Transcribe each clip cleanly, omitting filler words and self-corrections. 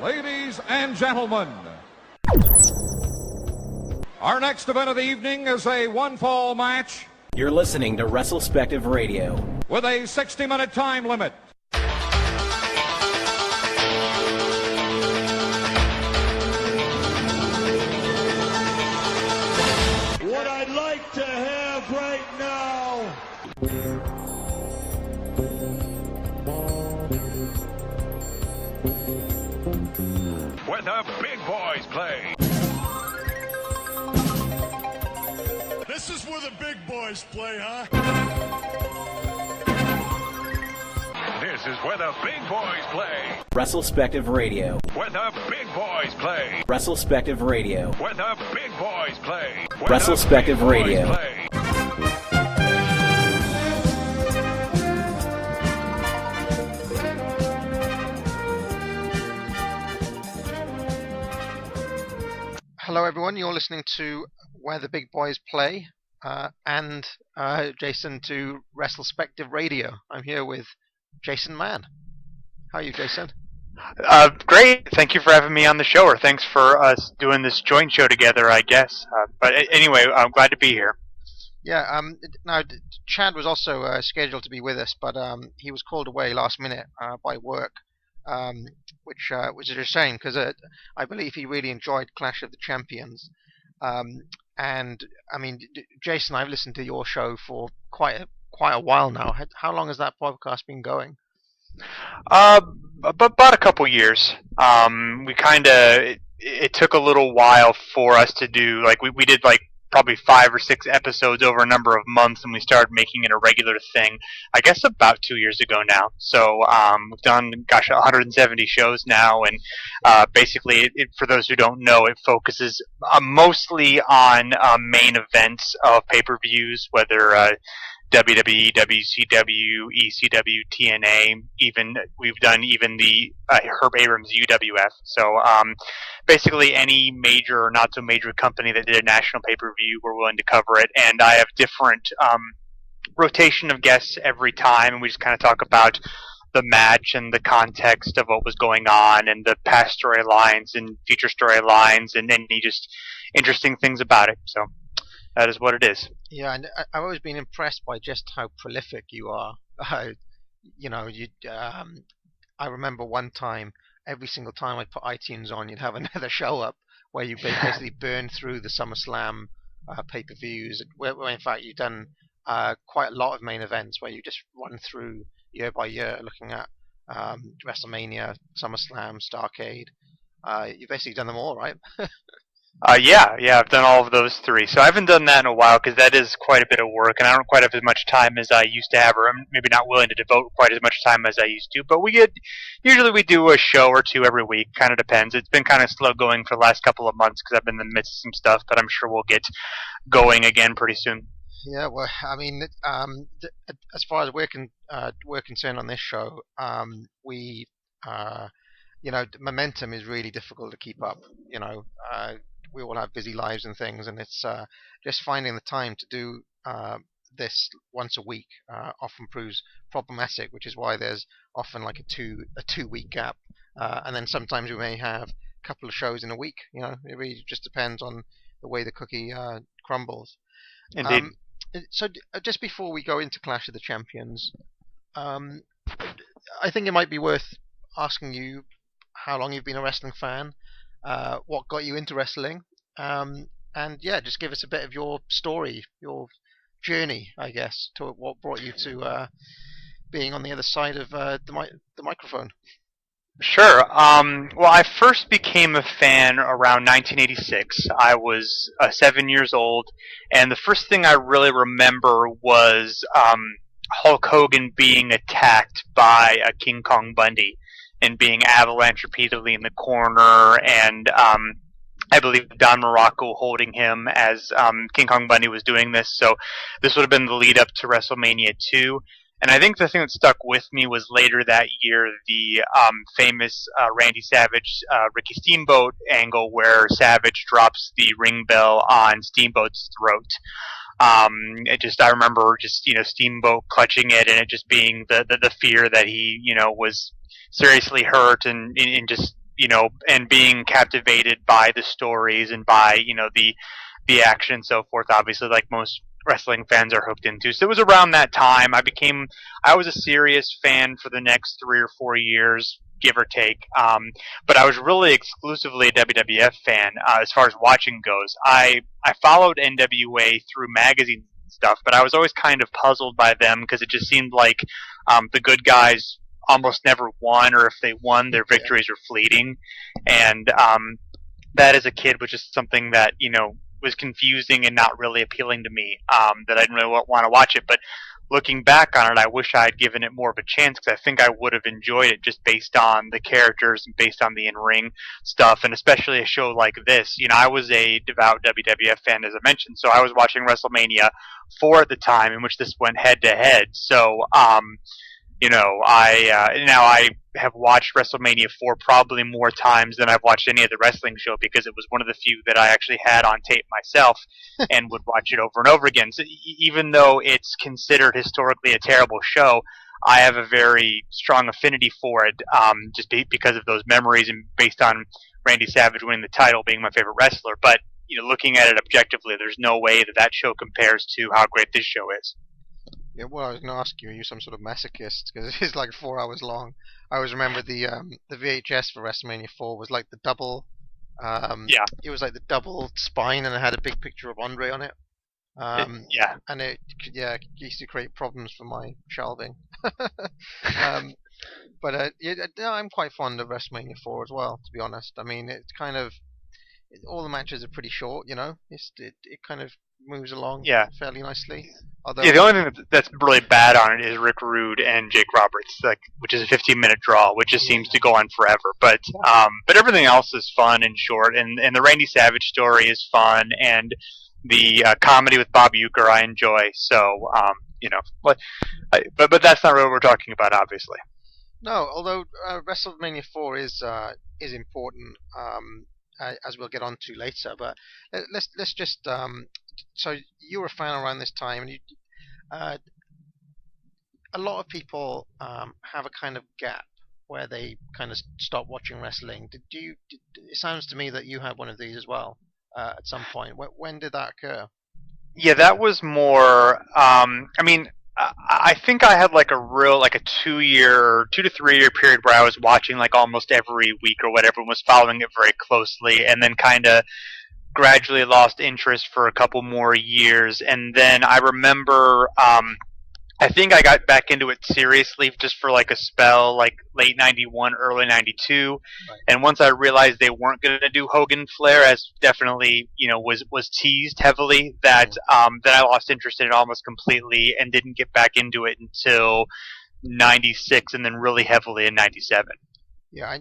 Ladies and gentlemen, our next event of the evening is a one-fall match. You're listening to Wrestlespective Radio with a 60-minute time limit. What I'd like to have right now where the big boys play. This is where the big boys play, huh? This is where the big boys play. Wrestlespective Radio. Where the big boys play. Wrestlespective Radio. Where the big boys play. Wrestlespective Radio. Hello everyone, you're listening to Where the Big Boys Play, and Jason to Wrestlespective Radio. I'm here with Jason Mann. How are you, Jason? Great. Thank you for having me on the show, or thanks for us doing this joint show together, I guess. But anyway, I'm glad to be here. Yeah, now Chad was also scheduled to be with us, but he was called away last minute by work. Which is a shame because I believe he really enjoyed Clash of the Champions. And I mean, Jason, I've listened to your show for quite a while now. How long has that podcast been going? About a couple years. It took a little while for us to do, like, we did like probably 5 or 6 episodes over a number of months, and we started making it a regular thing, I guess about 2 years ago now. So we've done, 170 shows now, and basically, for those who don't know, it focuses mostly on main events of pay-per-views, whether WWE, WCW, ECW, TNA, we've done the Herb Abrams UWF. So basically any major or not so major company that did a national pay-per-view, we're willing to cover it. And I have different rotation of guests every time, and we just kind of talk about the match and the context of what was going on and the past storylines and future storylines and any just interesting things about it. So that is what it is. Yeah, and I've always been impressed by just how prolific you are. I remember one time, every single time I put iTunes on, you'd have another show up where you basically burn through the SummerSlam pay-per-views. Where in fact you've done quite a lot of main events where you just run through year by year, looking at WrestleMania, SummerSlam, Starrcade. You've basically done them all, right? Yeah, I've done all of those 3. So I haven't done that in a while because that is quite a bit of work, and I don't quite have as much time as I used to have, or I'm maybe not willing to devote quite as much time as I used to. But usually we do a show or 2 every week. Kind of depends. It's been kind of slow going for the last couple of months because I've been in the midst of some stuff, but I'm sure we'll get going again pretty soon. Yeah, well, I mean, as far as we're concerned on this show, the momentum is really difficult to keep up. We all have busy lives and things, and it's just finding the time to do this once a week often proves problematic, which is why there's often like a 2-week gap, and then sometimes we may have a couple of shows in a week. It really just depends on the way the cookie crumbles. Indeed. So just before we go into Clash of the Champions, I think it might be worth asking you how long you've been a wrestling fan. What got you into wrestling, and yeah, just give us a bit of your story, your journey, I guess, to what brought you to being on the other side of the microphone. Sure. Well, I first became a fan around 1986. I was 7 years old, and the first thing I really remember was Hulk Hogan being attacked by a King Kong Bundy and being avalanched repeatedly in the corner, and I believe Don Morocco holding him as King Kong Bundy was doing this. So this would have been the lead up to WrestleMania 2. And I think the thing that stuck with me was later that year, the famous Randy Savage, Ricky Steamboat angle where Savage drops the ring bell on Steamboat's throat. I remember Steamboat clutching it, and it just being the fear that he, was seriously hurt and just and being captivated by the stories and by, the action and so forth, obviously, like most wrestling fans are hooked into. So it was around that time I was a serious fan for the next 3 or 4 years, give or take. But I was really exclusively a WWF fan as far as watching goes. I followed NWA through magazines and stuff, but I was always kind of puzzled by them because it just seemed like the good guys almost never won, or if they won, their victories were fleeting. And that as a kid was just something that, was confusing and not really appealing to me, that I didn't really want to watch it. But looking back on it, I wish I had given it more of a chance, because I think I would have enjoyed it just based on the characters and based on the in-ring stuff, and especially a show like this. I was a devout WWF fan, as I mentioned, so I was watching WrestleMania 4 at the time, in which this went head-to-head. So, I have watched WrestleMania 4 probably more times than I've watched any other wrestling show, because it was one of the few that I actually had on tape myself and would watch it over and over again. So even though it's considered historically a terrible show, I have a very strong affinity for it, just because of those memories and based on Randy Savage winning the title being my favorite wrestler. But looking at it objectively, there's no way that show compares to how great this show is. Yeah, well, I was going to ask you, are you some sort of masochist? Because it is like 4 hours long. I always remember the VHS for WrestleMania 4 was like the double. It was like the double spine, and it had a big picture of Andre on it. And it used to create problems for my shelving. But I'm quite fond of WrestleMania 4 as well, to be honest. I mean, it's kind of all the matches are pretty short. It kind of moves along fairly nicely. Although, the only thing that's really bad on it is Rick Rude and Jake Roberts, which is a 15-minute draw, which just seems to go on forever. But everything else is fun and short, and the Randy Savage story is fun, and the comedy with Bob Uecker I enjoy. So but that's not really what we're talking about, obviously. No, although WrestleMania 4 is important, as we'll get on to later. But let's just so you were a fan around this time, and a lot of people have a kind of gap where they kind of stop watching wrestling. It sounds to me that you had one of these as well at some point. When did that occur? Yeah, that was more. I think I had like a 2 to 3 year period where I was watching like almost every week or whatever, and was following it very closely, and then kind of gradually lost interest for a couple more years. And then I remember, I think I got back into it seriously just for like a spell, like late 91, early 92. Right. And once I realized they weren't going to do Hogan Flair, as definitely, was teased heavily, that I lost interest in it almost completely and didn't get back into it until 96, and then really heavily in 97. Yeah,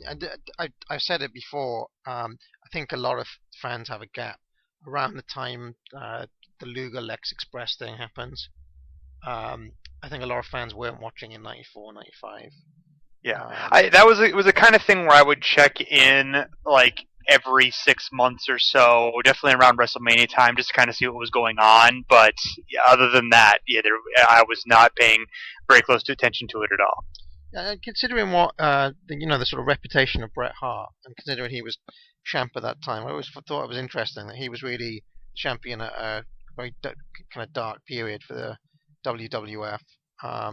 I've said it before. I think a lot of fans have a gap around the time the Luger Lex Express thing happens. I think a lot of fans weren't watching in 94, 95. Yeah, it was a kind of thing where I would check in like every 6 months or so, definitely around WrestleMania time, just to kind of see what was going on. But other than that, I was not paying very close attention to it at all. Considering what the sort of reputation of Bret Hart, and considering he was champ at that time, I always thought it was interesting that he was really champion at a very kind of dark period for the WWF. I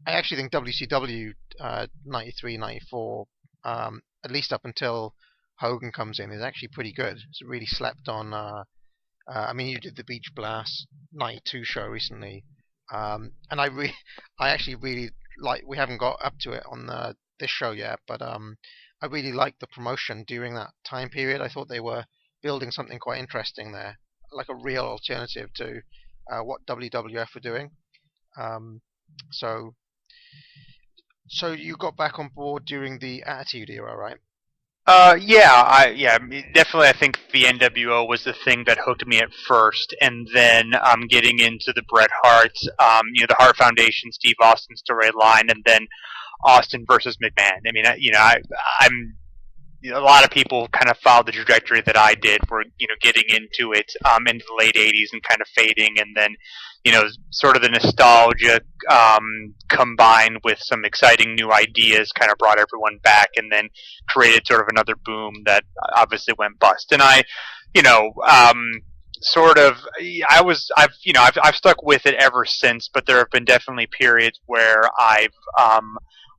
actually think WCW 93, 94, at least up until Hogan comes in, is actually pretty good. It's really slept on. You did the Beach Blast 92 show recently, and I actually really like. We haven't got up to it on this show yet, but I really liked the promotion during that time period. I thought they were building something quite interesting there, like a real alternative to what WWF were doing. So you got back on board during the Attitude Era, right? Definitely. I think the NWO was the thing that hooked me at first, and then getting into the Bret Hart, the Hart Foundation, Steve Austin storyline, and then Austin versus McMahon. I mean, I'm a lot of people kind of followed the trajectory that I did, were getting into it into the late '80s and kind of fading, and then sort of the nostalgia combined with some exciting new ideas kind of brought everyone back, and then created sort of another boom that obviously went bust. And I, sort of, I've stuck with it ever since, but there have been definitely periods where I've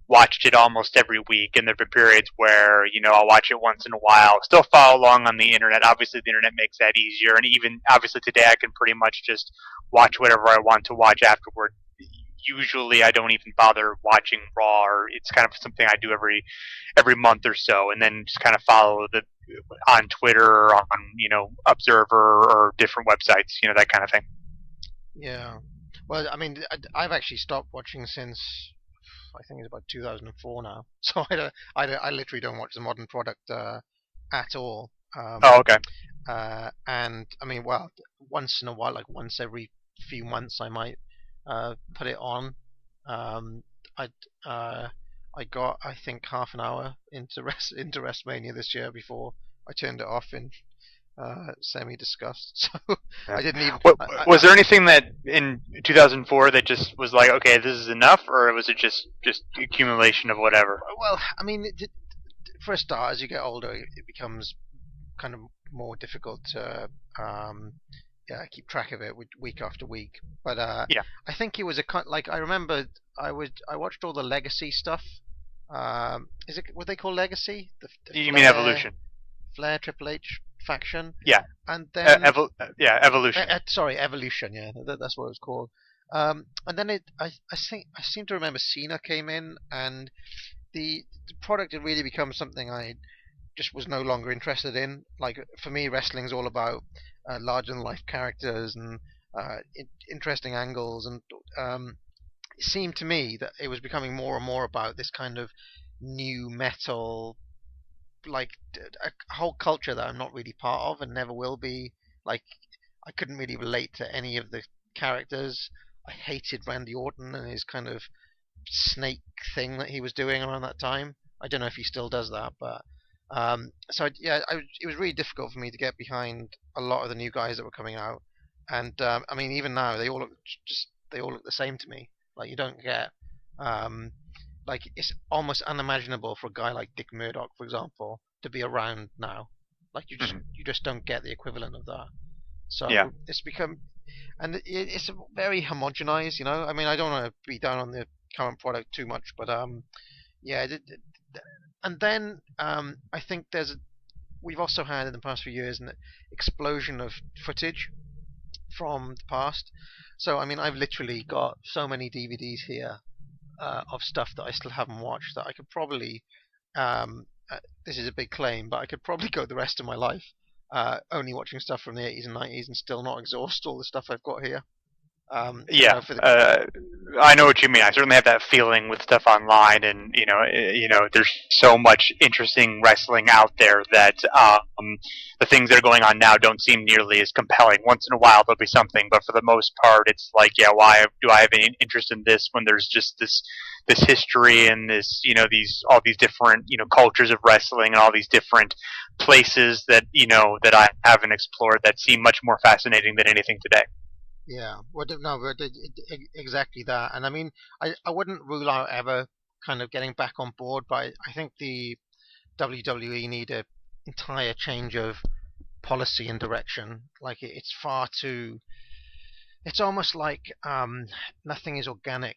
watched it almost every week, and there have been periods where I'll watch it once in a while. Still follow along on the internet. Obviously, the internet makes that easier, and even obviously today I can pretty much just watch whatever I want to watch afterward. Usually, I don't even bother watching Raw, or it's kind of something I do every month or so, and then just kind of follow on Twitter or on Observer or different websites, that kind of thing. Yeah. Well, I mean, I've actually stopped watching since I think it's about 2004 now. So I literally don't watch the modern product at all. Oh, okay. And I mean, well, once in a while, like once every few months, I might put it on. I got, I think, half an hour into WrestleMania this year before I turned it off in semi-disgust. So I didn't even. Was there anything that in 2004 that just was like, okay, this is enough, or was it just accumulation of whatever? Well, I mean, for a start, as you get older, it becomes kind of more difficult to keep track of it week after week. But yeah, I think it was like I remember I watched all the Legacy stuff. Is it what they call Legacy? You mean Evolution? Flair Triple H faction. Yeah. And then Evolution. Sorry, Evolution. Yeah, that's what it was called. And then I seem to remember Cena came in, and the product had really become something I just was no longer interested in. Like, for me, wrestling's all about larger than life characters and interesting angles, and it seemed to me that it was becoming more and more about this kind of new metal, like a whole culture that I'm not really part of and never will be. Like, I couldn't really relate to any of the characters. I hated Randy Orton and his kind of snake thing that he was doing around that time. I don't know if he still does that, but it was really difficult for me to get behind a lot of the new guys that were coming out. And I mean, even now they all look the same to me. Like, you don't get like, it's almost unimaginable for a guy like Dick Murdoch, for example, to be around now. Like, you just don't get the equivalent of that. So yeah, it's become, and it's very homogenized. I mean, I don't want to be down on the current product too much, but yeah. And then I think we've also had in the past few years an explosion of footage from the past. So I mean, I've literally got so many DVDs here of stuff that I still haven't watched that I could probably, this is a big claim, but I could probably go the rest of my life only watching stuff from the 80s and 90s and still not exhaust all the stuff I've got here. Yeah, I know what you mean. I certainly have that feeling with stuff online, and there's so much interesting wrestling out there that the things that are going on now don't seem nearly as compelling. Once in a while there'll be something, but for the most part, it's like, yeah, why do I have any interest in this when there's just this history and this, all these different cultures of wrestling and all these different places that that I haven't explored that seem much more fascinating than anything today. Yeah, well, no, but exactly that. And I mean, I wouldn't rule out ever kind of getting back on board, but I think the WWE need an entire change of policy and direction. Like, it's far too. It's almost like nothing is organic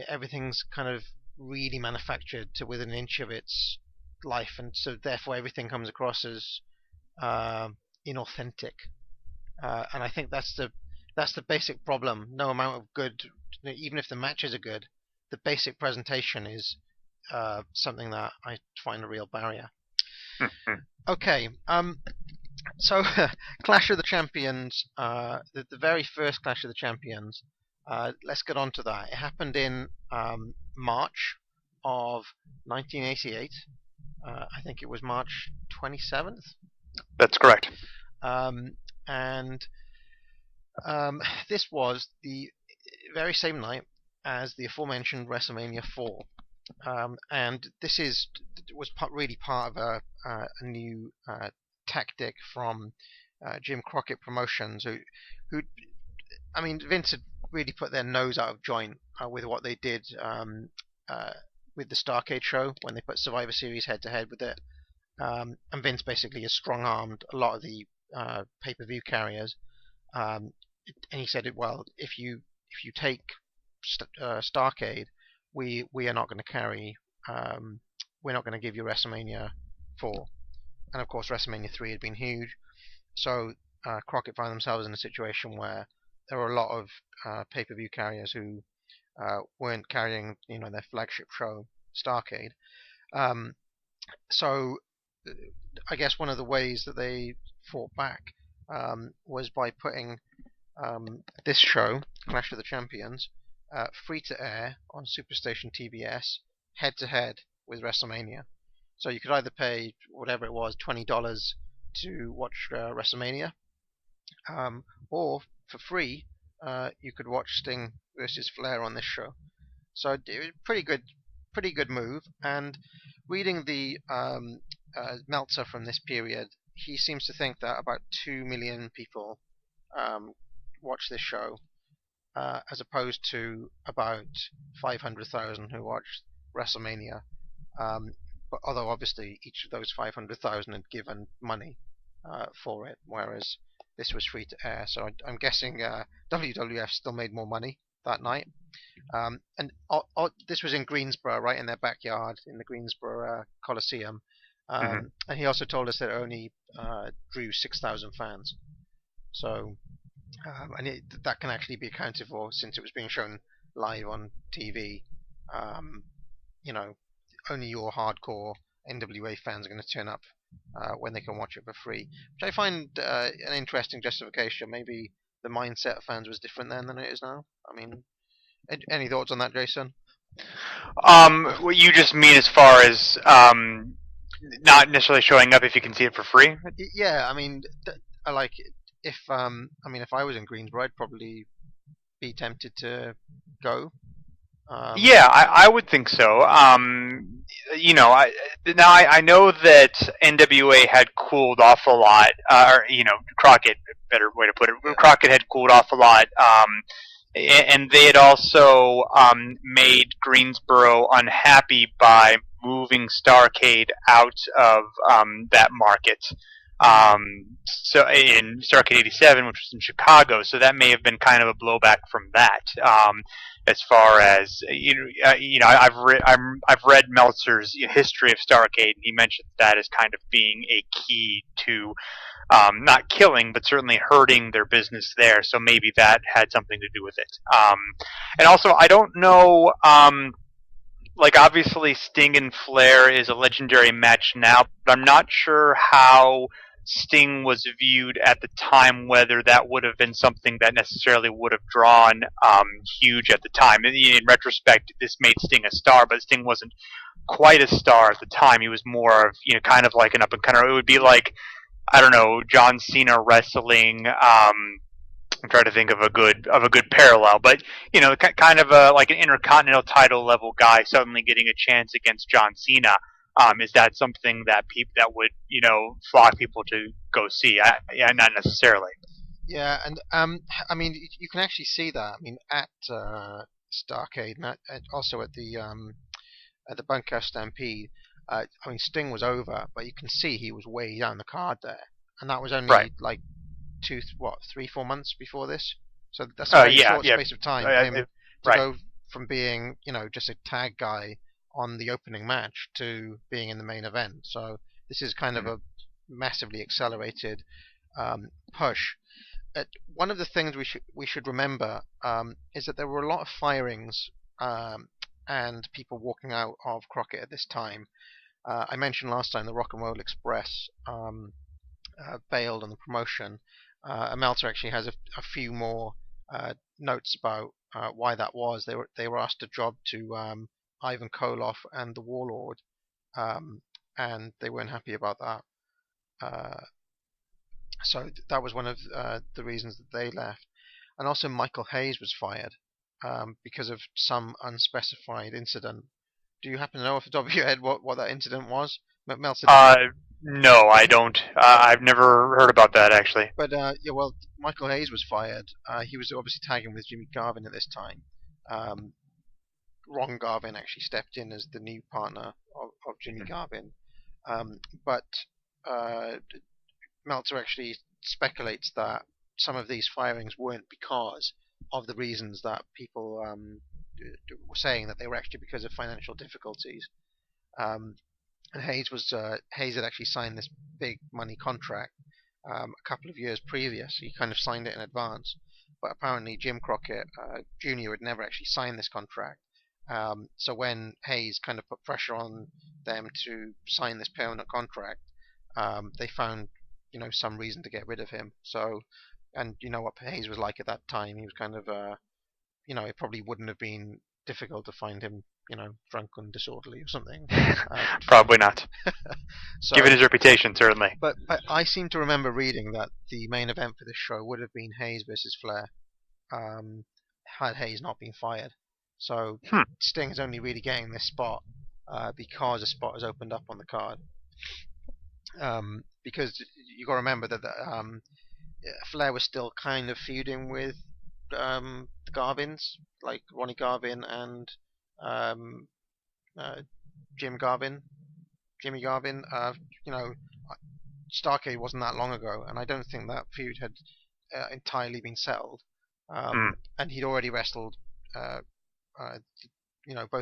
everything's kind of really manufactured to within an inch of its life, and so therefore everything comes across as inauthentic. And I think that's the basic problem. No amount of good, even if the matches are good, the basic presentation is something that I find a real barrier. Okay, so Clash of the Champions, the very first Clash of the Champions. Let's get on to that. It happened in March of 1988. I think it was March 27th. That's correct. And this was the very same night as the aforementioned WrestleMania 4. And this is was really part of a new tactic from Jim Crockett Promotions, who I mean, Vince had really put their nose out of joint with what they did with the Starrcade show when they put Survivor Series head to head with it. And Vince basically has strong-armed a lot of the pay-per-view carriers. And he said, well, if you take Starrcade, we are not going to carry. We're not going to give you WrestleMania 4. And of course, WrestleMania 3 had been huge. So Crockett found themselves in a situation where there were a lot of pay-per-view carriers who weren't carrying, their flagship show, Starrcade. So I guess one of the ways that they fought back was by putting this show, Clash of the Champions, free to air on Superstation TBS, head to head with WrestleMania. So you could either pay whatever it was, $20 to watch WrestleMania, or for free you could watch Sting versus Flair on this show. So it was pretty good move. And reading the Meltzer from this period, he seems to think that about 2 million people watch this show, as opposed to about 500,000 who watched WrestleMania. But although obviously each of those 500,000 had given money for it, whereas this was free to air. So I'm guessing WWF still made more money that night. And this was in Greensboro, right in their backyard, in the Greensboro Coliseum. And he also told us that it only drew 6,000 fans. So, and that can actually be accounted for since it was being shown live on TV. Only your hardcore NWA fans are going to turn up when they can watch it for free, which I find an interesting justification. Maybe the mindset of fans was different then than it is now. I mean, any thoughts on that, Jason? What you just mean as far as not necessarily showing up if you can see it for free? Yeah, I mean, I like it. If I was in Greensboro, I'd probably be tempted to go. Yeah, I would think so. I know that NWA had cooled off a lot, Crockett, better way to put it. Yeah. Crockett had cooled off a lot, and they had also made Greensboro unhappy by moving Starrcade out of that market. So in Starrcade '87, which was in Chicago, so that may have been kind of a blowback from that. As far as I've read Meltzer's history of Starrcade, and he mentioned that as kind of being a key to not killing, but certainly hurting their business there. So maybe that had something to do with it. And also, I don't know. Obviously, Sting and Flair is a legendary match now, but I'm not sure how Sting was viewed at the time, whether that would have been something that necessarily would have drawn huge at the time. In retrospect, this made Sting a star, but Sting wasn't quite a star at the time. He was more of, kind of like an up-and-comer. It would be like, I don't know, John Cena wrestling. I'm trying to think of a good parallel, but kind of like an Intercontinental title level guy suddenly getting a chance against John Cena. Is that something that would flock people to go see? Not necessarily. Yeah, and you can actually see that. I mean, at Starrcade, and also at the Bunkhouse Stampede. Sting was over, but you can see he was way down the card there, and that was only like 3-4 months before this. So that's a very short space of time for him to go from being just a tag guy on the opening match to being in the main event. So this is kind of a massively accelerated push. One of the things we should remember is that there were a lot of firings and people walking out of Crockett at this time. I mentioned last time the Rock and Roll Express bailed on the promotion. Meltzer actually has a few more notes about why that was. They were asked a job to Ivan Koloff and the Warlord, and they weren't happy about that. So that was one of the reasons that they left. And also Michael Hayes was fired because of some unspecified incident Do you happen to know off the top of your head what that incident was? Meltzer. No, I don't. I've never heard about that actually. But well, Michael Hayes was fired. He was obviously tagging with Jimmy Garvin at this time. Ron Garvin actually stepped in as the new partner of Jimmy Garvin. But Meltzer actually speculates that some of these firings weren't because of the reasons that people were saying, that they were actually because of financial difficulties. And Hayes had actually signed this big money contract a couple of years previous. He kind of signed it in advance, but apparently Jim Crockett Jr. had never actually signed this contract. So when Hayes kind of put pressure on them to sign this permanent contract, they found some reason to get rid of him. So, and you know what Hayes was like at that time. He was kind of it probably wouldn't have been difficult to find him drunk and disorderly or something. Probably not. So, given his reputation, certainly. But I seem to remember reading that the main event for this show would have been Hayes versus Flair, had Hayes not been fired. So Sting is only really getting this spot because a spot has opened up on the card. Because you got to remember that Flair was still kind of feuding with the Garvins, like Ronnie Garvin and Jimmy Garvin. Starrcade wasn't that long ago, and I don't think that feud had entirely been settled. And he'd already wrestled, both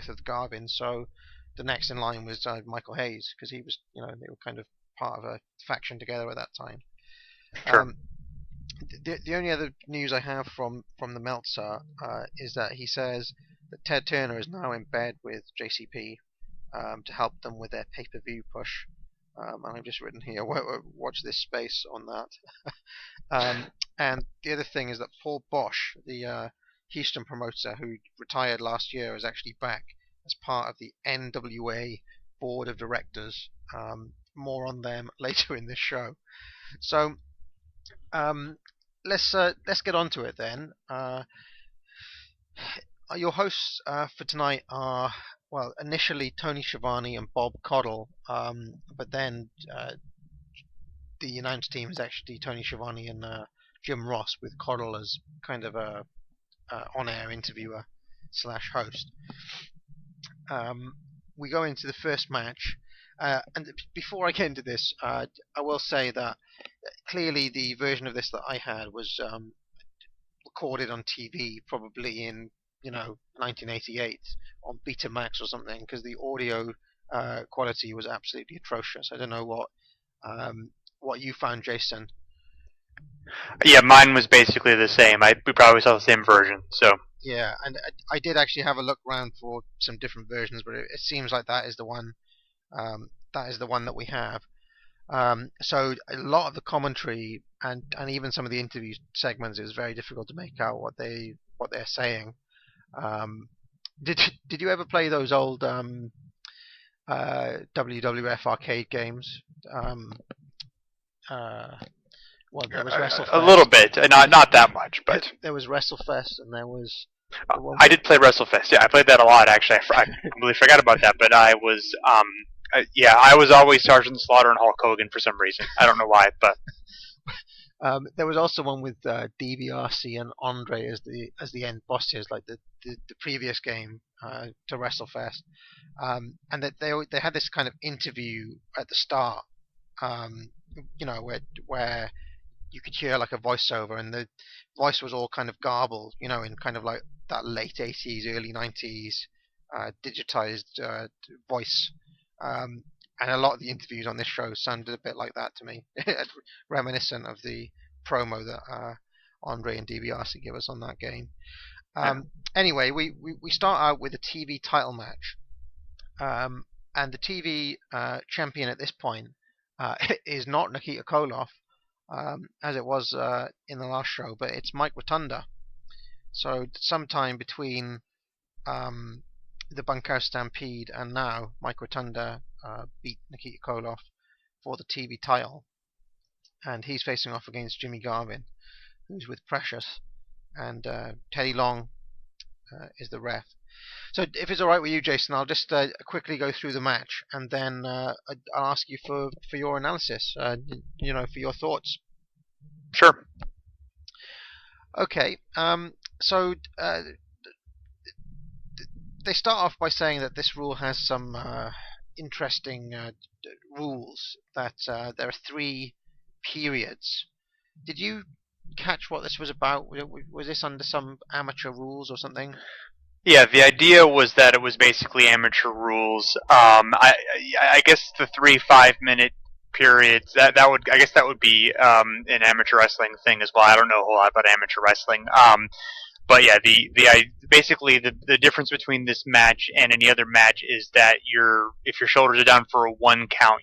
of the Garvins. So the next in line was Michael Hayes, because he was, they were kind of part of a faction together at that time. Sure. The only other news I have from the Meltzer is that he says that Ted Turner is now in bed with JCP to help them with their pay-per-view push. And I've just written here, watch this space on that. And the other thing is that Paul Bosch, the Houston promoter who retired last year, is actually back as part of the NWA board of directors. More on them later in this show. So let's get on to it then. Your hosts for tonight are, well, initially Tony Schiavone and Bob Caudle, but then the announce team is actually Tony Schiavone and Jim Ross, with Caudle as kind of a on-air interviewer / host. We go into the first match, and before I get into this, I will say that clearly the version of this that I had was recorded on TV, probably in 1988 on Betamax or something, because the audio quality was absolutely atrocious. I don't know what you found, Jason. Yeah, mine was basically the same. We probably saw the same version. So yeah, and I did actually have a look around for some different versions, but it seems like that is the one. That is the one that we have. So a lot of the commentary and even some of the interview segments, is very difficult to make out what they're saying. Did you ever play those old WWF arcade games? Well, there was WrestleFest. A little bit, not that much, but there was WrestleFest, and there was. I did play WrestleFest. Yeah, I played that a lot actually. I completely forgot about that, but I was I was always Sergeant Slaughter and Hulk Hogan for some reason. I don't know why, but there was also one with DiBiase and Andre as the end bosses, like the previous game to WrestleFest, and that they had this kind of interview at the start, where you could hear like a voiceover, and the voice was all kind of garbled, in kind of like that late 80s, early 90s digitized voice. And a lot of the interviews on this show sounded a bit like that to me, reminiscent of the promo that Andre and DiBiase give us on that game. Anyway, we start out with a TV title match, and the TV champion at this point is not Nikita Koloff, as it was in the last show, but it's Mike Rotunda. So sometime between the Bunkhouse Stampede and now, Mike Rotunda beat Nikita Koloff for the TV title, and he's facing off against Jimmy Garvin, who's with Precious, and Teddy Long is the ref. So if it's all right with you, Jason, I'll just quickly go through the match, and then I'll ask you for your analysis. For your thoughts. Sure. Okay. So they start off by saying that this rule has some interesting rules. That there are 3 periods. Did you catch what this was about? Was this under some amateur rules or something? Yeah, the idea was that it was basically amateur rules. I guess the 3 5-minute periods that would be an amateur wrestling thing as well. I don't know a whole lot about amateur wrestling. But yeah, basically the difference between this match and any other match is that if your shoulders are down for a 1 count,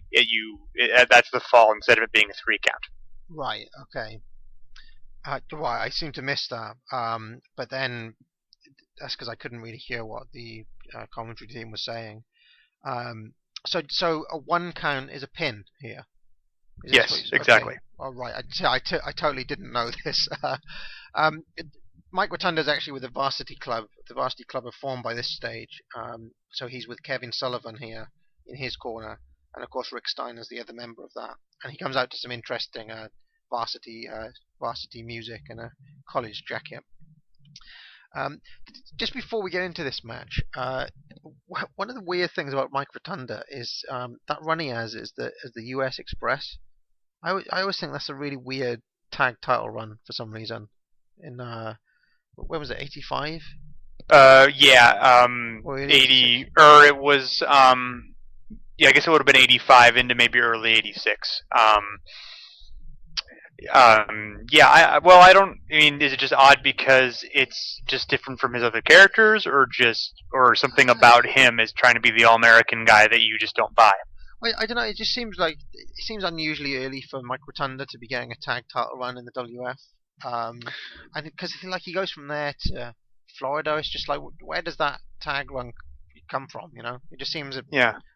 that's the fall instead of it being a 3 count. Right. Okay. I seem to miss that. But then that's because I couldn't really hear what the commentary team was saying. So a 1 count is a pin here. Yes, exactly. Okay. All right. I totally didn't know this. Mike Rotunda's actually with the Varsity Club. The Varsity Club are formed by this stage. So he's with Kevin Sullivan here in his corner, and of course Rick Steiner's the other member of that. And he comes out to some interesting varsity music and a college jacket. Just before we get into this match, one of the weird things about Mike Rotunda is that run he has is the US Express. I always think that's a really weird tag title run for some reason. In when was it? 85? Yeah. 80, or it was yeah, I guess it would have been 85 into maybe early 86. Yeah, I don't. I mean, is it just odd because it's just different from his other characters, or something about him is trying to be the all-American guy that you just don't buy? I don't know. It just seems unusually early for Mike Rotunda to be getting a tag title run in the WF. And because he goes from there to Florida, it's just like, where does that tag run come from? It just seems a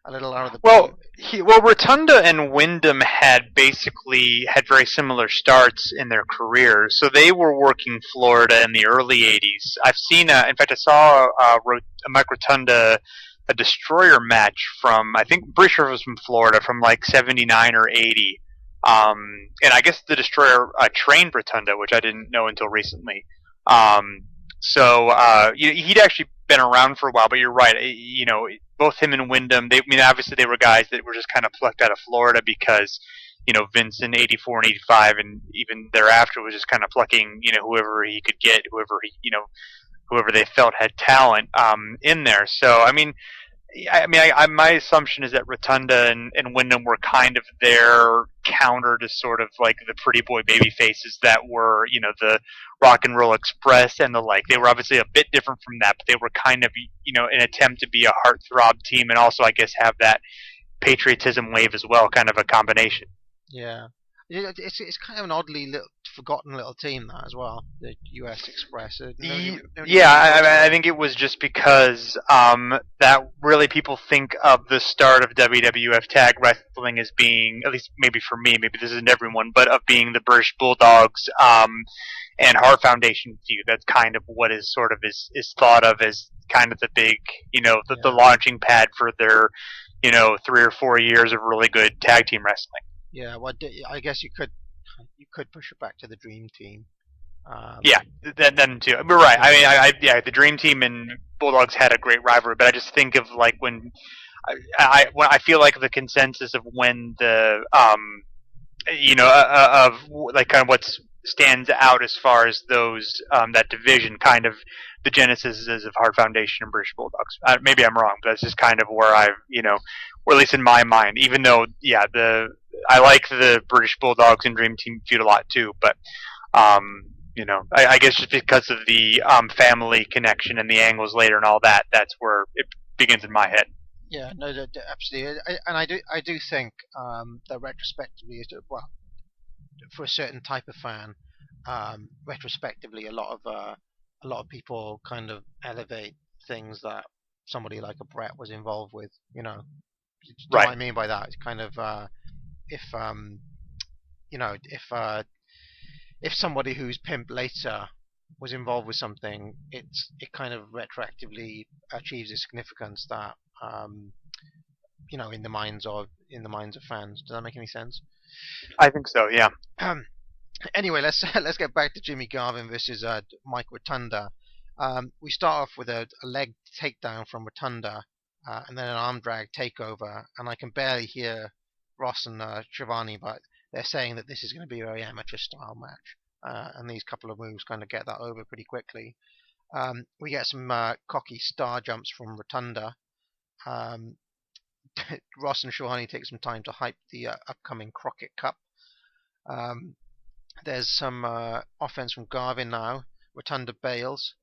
little out of the blue. Well, Rotunda and Wyndham had very similar starts in their careers, so they were working Florida in the early 80s. I've seen, in fact, I saw a Mike Rotunda a Destroyer match from, pretty sure it was from Florida, from like 79 or 80. And I guess the Destroyer trained Rotunda, which I didn't know until recently. So he'd actually been around for a while, but you're right. Both him and Wyndham, obviously they were guys that were just kind of plucked out of Florida because, Vince in 84 and 85 and even thereafter was just kind of plucking, whoever he could get, whoever they felt had talent in there. So, my assumption is that Rotunda and Wyndham were kind of their counter to sort of like the pretty boy baby faces that were, the Rock and Roll Express and the like. They were obviously a bit different from that, but they were kind of, an attempt to be a heartthrob team and also, I guess, have that patriotism wave as well, kind of a combination. Yeah. It's kind of an oddly forgotten little team, that as well, the US Express. I think it was just because that really people think of the start of WWF tag wrestling as being, at least maybe for me, maybe this isn't everyone, but of being the British Bulldogs and Hart Foundation feud. That's kind of what is sort of is thought of as kind of the big, the launching pad for their, 3 or 4 years of really good tag team wrestling. Yeah, well, I guess you could push it back to the Dream Team. Then too. We're right. The Dream Team and Bulldogs had a great rivalry, but I just think of like when I feel like the consensus of when the of like kind of what stands out as far as those that division, kind of the genesis is of Hart Foundation and British Bulldogs. Maybe I'm wrong, but that's just kind of where or at least in my mind. Even though, I like the British Bulldogs and Dream Team feud a lot too, but I guess just because of the family connection and the angles later and all that, that's where it begins in my head. Yeah, no, absolutely, and I do think that retrospectively, for a certain type of fan, retrospectively, a lot of people kind of elevate things that somebody like a Brett was involved with. Do you know what I mean by that? It's kind of if somebody who's pimped later was involved with something, it kind of retroactively achieves a significance that in the minds of fans. Does that make any sense? I think so. Yeah. Anyway, let's get back to Jimmy Garvin versus Mike Rotunda. We start off with a leg takedown from Rotunda, and then an arm drag takeover, and I can barely hear Ross and Shivani, but they're saying that this is going to be a very amateur style match, and these couple of moves kind of get that over pretty quickly. We get some cocky star jumps from Rotunda. Ross and Shivani take some time to hype the upcoming Crockett Cup. There's some offense from Garvin now. Rotunda bails.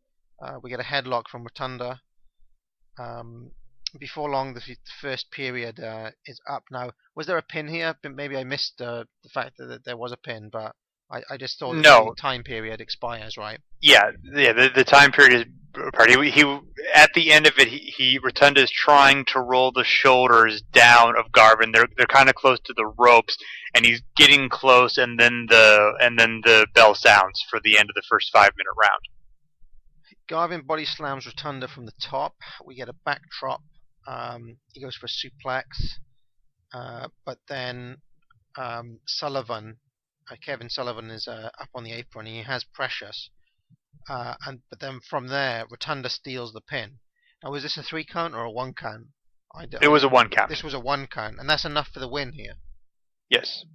We get a headlock from Rotunda. Before long, the first period is up now. Was there a pin here? Maybe I missed the fact that there was a pin, but I just thought No. the time period expires, right? Yeah. The time period is party. He at the end of it, he Rotunda is trying to roll the shoulders down of Garvin. They're kind of close to the ropes, and he's getting close, and then the bell sounds for the end of the first 5-minute round. Garvin body slams Rotunda from the top. We get a backdrop. He goes for a suplex, but then Sullivan, Kevin Sullivan, is up on the apron. He has Precious, but then from there, Rotunda steals the pin. Now, was this a 3 count or a 1 count? It was a 1 count. This was a 1 count, and that's enough for the win here. Yes.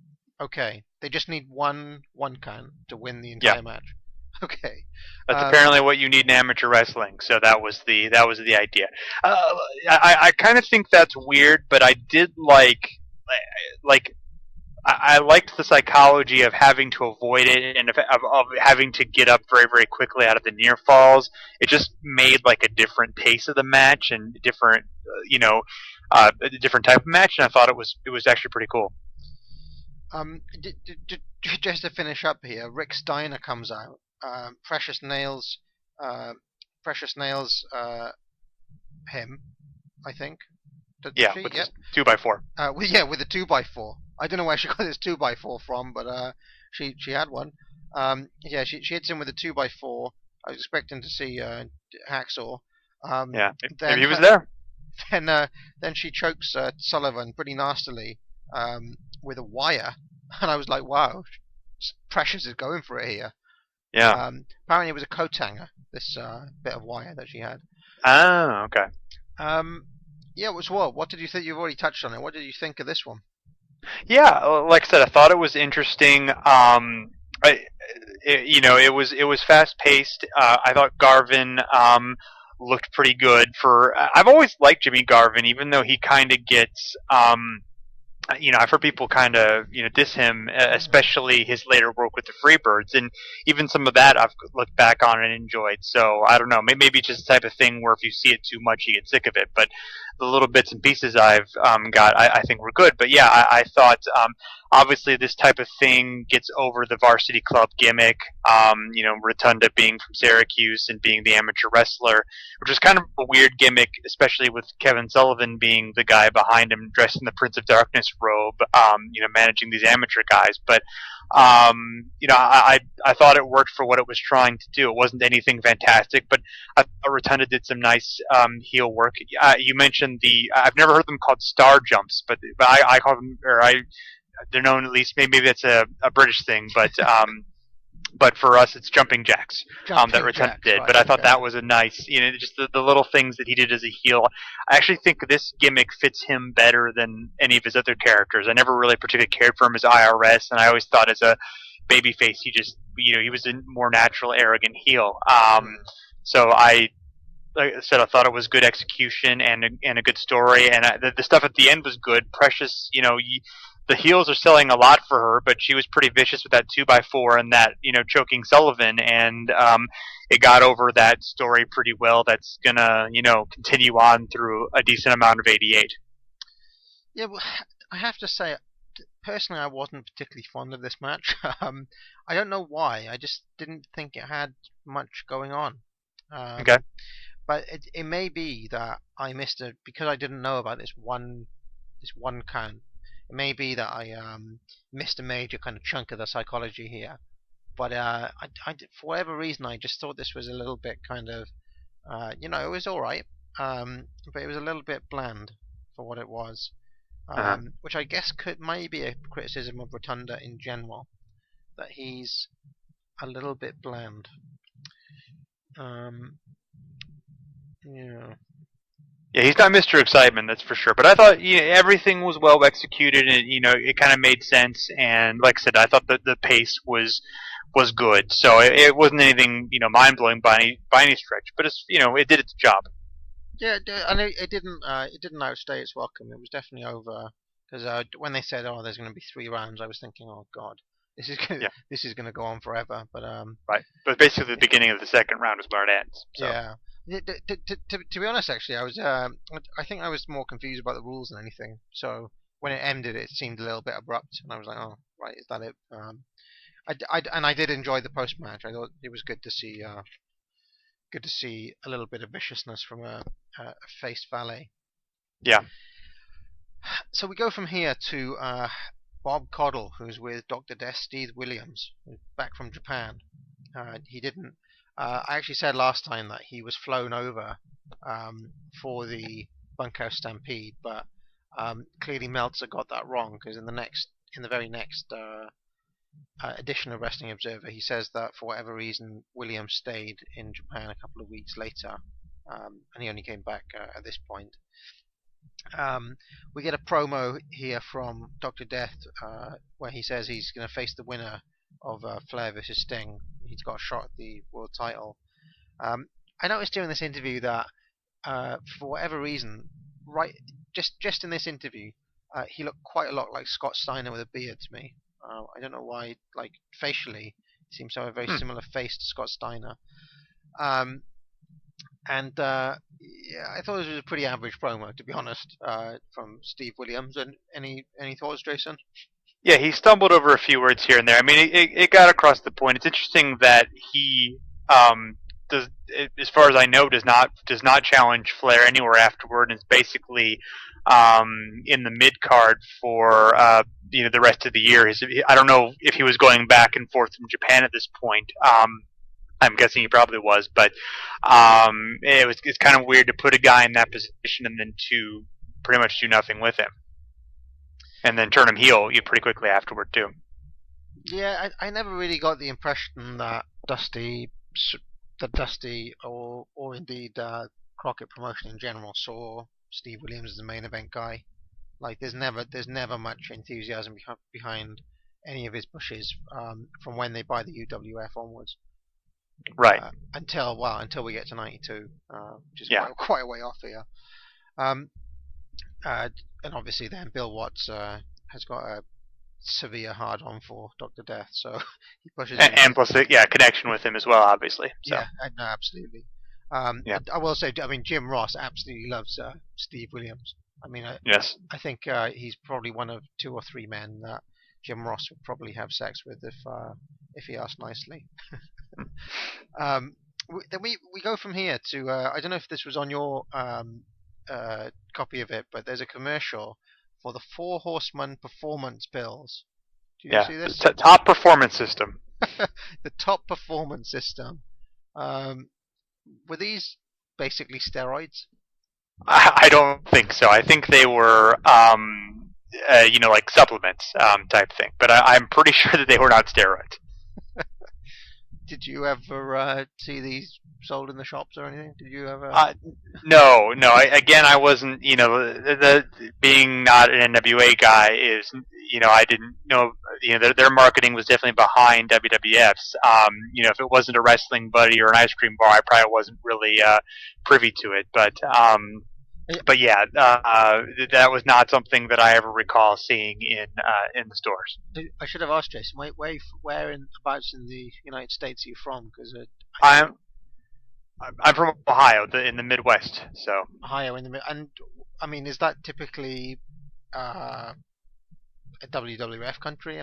Okay, they just need one count to win the entire match. Okay. That's apparently what you need in amateur wrestling. So that was the idea. I kind of think that's weird, but I did I liked the psychology of having to avoid it and of having to get up very, very quickly out of the near falls. It just made like a different pace of the match and different, a different type of match. And I thought it was actually pretty cool. Just to finish up here, Rick Steiner comes out. Precious nails him, I think. With the 2x4. With a 2x4. I don't know where she got this 2x4 from, but she had one. She hits him with a 2x4. I was expecting to see Hacksaw. Maybe he was there. Then she chokes Sullivan pretty nastily with a wire, and I was like, wow, Precious is going for it here. Yeah. Apparently it was a coat hanger, this bit of wire that she had. Oh, okay. What did you think? You've already touched on it. What did you think of this one? Yeah, like I said, I thought it was interesting. It was fast paced. I thought Garvin looked pretty good. I've always liked Jimmy Garvin, even though he kind of gets. I've heard people kind of, diss him, especially his later work with the Freebirds, and even some of that I've looked back on and enjoyed. So I don't know, maybe it's just the type of thing where if you see it too much, you get sick of it. But the little bits and pieces I've got, I think were good. But yeah, I thought obviously this type of thing gets over the varsity club gimmick. Rotunda being from Syracuse and being the amateur wrestler, which is kind of a weird gimmick, especially with Kevin Sullivan being the guy behind him dressed in the Prince of Darkness robe, managing these amateur guys. But I thought it worked for what it was trying to do. It wasn't anything fantastic, but I thought Rotunda did some nice heel work. You mentioned I've never heard them called star jumps, but I call them, they're known, at least maybe that's a British thing, but for us it's jumping jacks that Rotunda did. Right, but I thought that was a nice, just the little things that he did as a heel. I actually think this gimmick fits him better than any of his other characters. I never really particularly cared for him as IRS, and I always thought as a babyface he just, he was a more natural, arrogant heel. So like I said, I thought it was good execution and a good story, and the stuff at the end was good. Precious, the heels are selling a lot for her, but she was pretty vicious with that 2x4 and that, choking Sullivan, and it got over that story pretty well. That's gonna, continue on through a decent amount of 88. Yeah, well, I have to say, personally, I wasn't particularly fond of this match. I don't know why. I just didn't think it had much going on. Okay. But it may be that I missed it because I didn't know about this one count. It may be that I missed a major kind of chunk of the psychology here. But for whatever reason, I just thought this was a little bit kind of, it was all right, but it was a little bit bland for what it was, which I guess might be a criticism of Rotunda in general, that he's a little bit bland. Yeah. Yeah, he's not Mr. Excitement, that's for sure. But I thought everything was well executed, and it kind of made sense. And like I said, I thought that the pace was good. So it wasn't anything mind blowing by any stretch. But it did its job. Yeah, and it didn't outstay its welcome. It was definitely over, because when they said, "Oh, there's going to be 3 rounds," I was thinking, "Oh God, this is going to go on forever." But right. But basically, the beginning of the second round is where it ends. So. Yeah. To be honest, actually, I think I was more confused about the rules than anything. So when it ended, it seemed a little bit abrupt, and I was like, "Oh, right, is that it?" And I did enjoy the post match. I thought it was good to see a little bit of viciousness from a face valet. Yeah. So we go from here to Bob Caudle, who's with Dr. Death Steve Williams, who's back from Japan. He didn't. I actually said last time that he was flown over for the Bunkhouse Stampede, but clearly Meltzer got that wrong, because in the very next edition of Wrestling Observer, he says that for whatever reason Williams stayed in Japan a couple of weeks later, and he only came back at this point. We get a promo here from Dr. Death where he says he's going to face the winner of Flair versus Sting. He's got a shot at the world title. I noticed during this interview that for whatever reason, just in this interview, he looked quite a lot like Scott Steiner with a beard to me. I don't know why. Like facially, he seems to have a very similar face to Scott Steiner. And I thought this was a pretty average promo, to be honest, from Steve Williams. And any thoughts, Jason? Yeah, he stumbled over a few words here and there. I mean, it got across the point. It's interesting that he does, as far as I know, does not challenge Flair anywhere afterward, and is basically in the mid card for the rest of the year. I don't know if he was going back and forth from Japan at this point. I'm guessing he probably was, but it's kind of weird to put a guy in that position and then to pretty much do nothing with him. And then turn him heel pretty quickly afterward too. Yeah, I never really got the impression that Dusty, or indeed Crockett Promotion in general saw Steve Williams as the main event guy. Like, there's never much enthusiasm behind any of his pushes from when they buy the UWF onwards. Right. Until we get to '92, which is quite a way off here. And obviously then Bill Watts has got a severe hard-on for Dr. Death, so he pushes him. And plus, connection with him as well, obviously. So. Yeah, no, absolutely. I will say, Jim Ross absolutely loves Steve Williams. Yes. I think he's probably one of 2 or 3 men that Jim Ross would probably have sex with if he asked nicely. Then we go from here to I don't know if this was on your copy of it, but there's a commercial for the 4 Horsemen Performance Pills. Do you see this? Top Performance System. The Top Performance System. Were these basically steroids? I don't think so. I think they were, like supplements type thing. But I'm pretty sure that they were not steroids. Did you ever see these sold in the shops or anything? Did you ever? No. I wasn't. The being not an NWA guy is. I didn't know. Their marketing was definitely behind WWF's. If it wasn't a wrestling buddy or an ice cream bar, I probably wasn't really privy to it. But yeah, that was not something that I ever recall seeing in the stores. I should have asked Jason. Where in the United States are you from? Because I'm from Ohio, in the Midwest. So Ohio and is that typically a WWF country?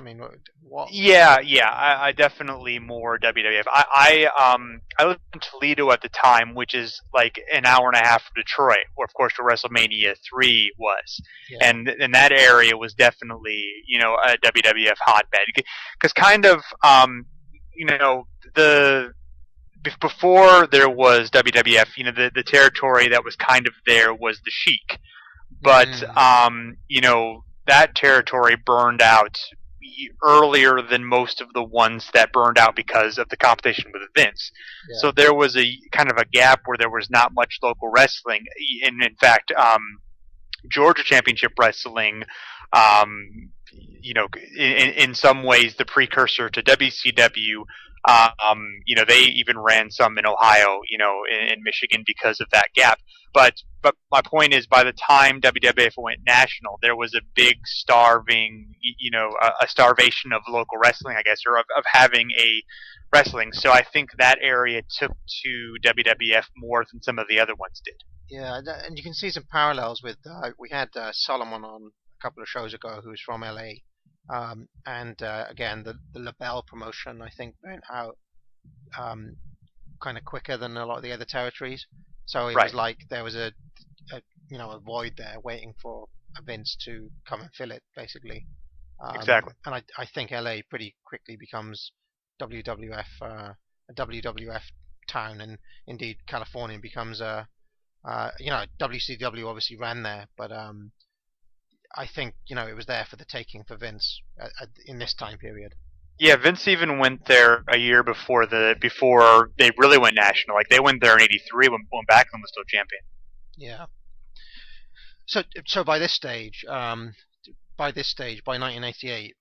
What? Yeah. I definitely more WWF. I lived in Toledo at the time, which is like an hour and a half from Detroit, where of course the WrestleMania 3 was, and that area was definitely a WWF hotbed, because kind of the before there was WWF, the territory that was kind of there was the Sheik, but that territory burned out earlier than most of the ones that burned out because of the competition with Vince. Yeah. So there was a kind of a gap where there was not much local wrestling. And in fact, Georgia Championship Wrestling, in some ways the precursor to WCW. They even ran some in Ohio, in Michigan because of that gap. But my point is, by the time WWF went national, there was a big starvation of local wrestling, I guess, or of having a wrestling. So I think that area took to WWF more than some of the other ones did. Yeah, and you can see some parallels with, we had Solomon on a couple of shows ago, who's from LA. Again, the LaBelle promotion, I think, went out kind of quicker than a lot of the other territories. So it was like there was a void there waiting for Vince to come and fill it, basically. Exactly. And I think LA pretty quickly becomes WWF, a WWF town, and indeed California becomes WCW obviously ran there, but I think it was there for the taking for Vince in this time period. Yeah, Vince even went there a year before they really went national. Like, they went there in '83 when Backlund was still champion. Yeah. So by this stage, by 1988,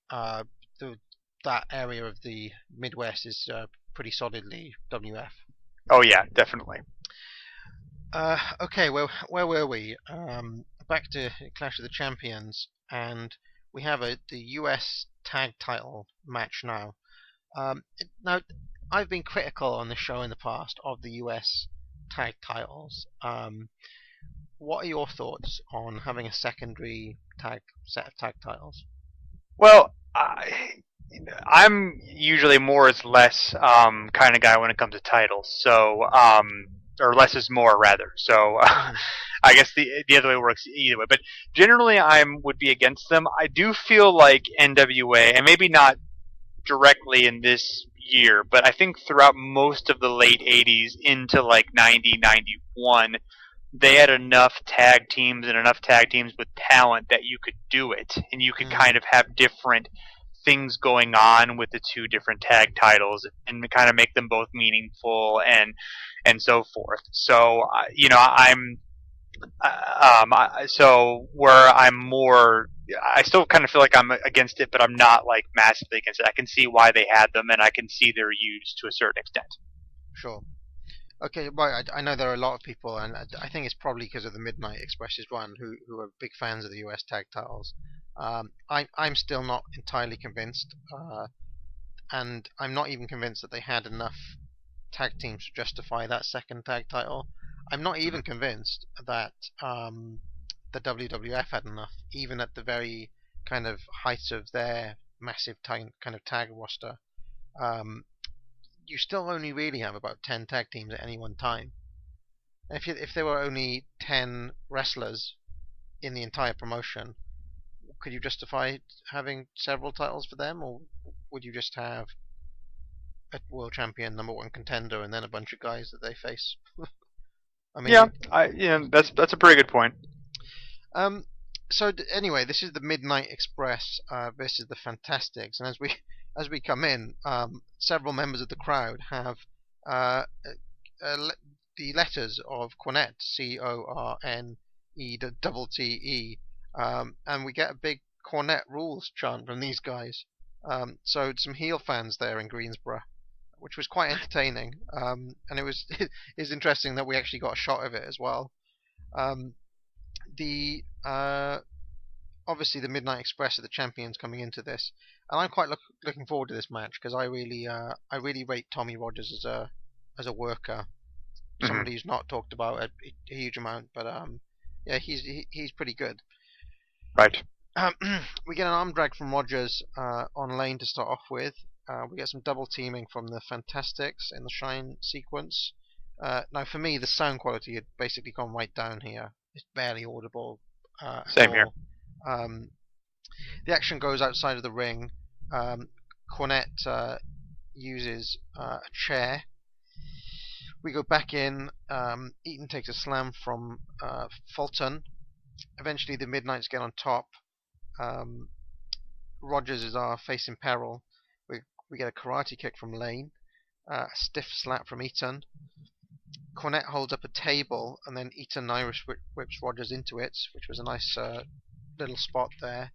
that area of the Midwest is pretty solidly WF. Oh yeah, definitely. Okay, well, where were we? Back to Clash of the Champions, and we have the US tag title match now. Now, I've been critical on this show in the past of the US tag titles. What are your thoughts on having a secondary set of tag titles? Well, I'm usually more is less kind of guy when it comes to titles. So, or less is more, rather. So, I guess the other way works either way. But generally, I would be against them. I do feel like NWA, and maybe not directly in this year, but I think throughout most of the late 80s into like 90, 91, they had enough tag teams with talent that you could do it, and you could kind of have different things going on with the two different tag titles and kind of make them both meaningful and so forth. So I still kind of feel like I'm against it, but I'm not like massively against it. I can see why they had them, and I can see their use to a certain extent. Sure. Okay, right. I know there are a lot of people, and I think it's probably because of the Midnight Express's run, who are big fans of the US tag titles. I'm still not entirely convinced, and I'm not even convinced that they had enough tag teams to justify that second tag title. I'm not even convinced that the WWF had enough, even at the very kind of height of their massive kind of tag roster. You still only really have about 10 tag teams at any one time. And if there were only 10 wrestlers in the entire promotion, could you justify having several titles for them, or would you just have a world champion, number one contender, and then a bunch of guys that they face? I mean, that's a pretty good point. So anyway, this is the Midnight Express versus the Fantastics, and as we come in, several members of the crowd have the letters of Cornette, CORNETTE, and we get a big Cornette rules chant from these guys. So some heel fans there in Greensboro, which was quite entertaining, and it's interesting that we actually got a shot of it as well. Obviously the Midnight Express are the champions coming into this, and I'm quite looking forward to this match because I really rate Tommy Rogers as a worker, somebody who's not talked about a huge amount, but yeah, he's pretty good. Right. We get an arm drag from Rogers on Lane to start off with. We get some double teaming from the Fantastics in the Shine sequence. Now, for me, the sound quality had basically gone right down here. It's barely audible. Same here. The action goes outside of the ring. Cornette uses a chair. We go back in. Eaton takes a slam from Fulton. Eventually, the Midnights get on top. Rogers is our face in peril. We get a karate kick from Lane. A stiff slap from Eaton. Cornette holds up a table, and then Eaton Irish whips Rogers into it, which was a nice little spot there.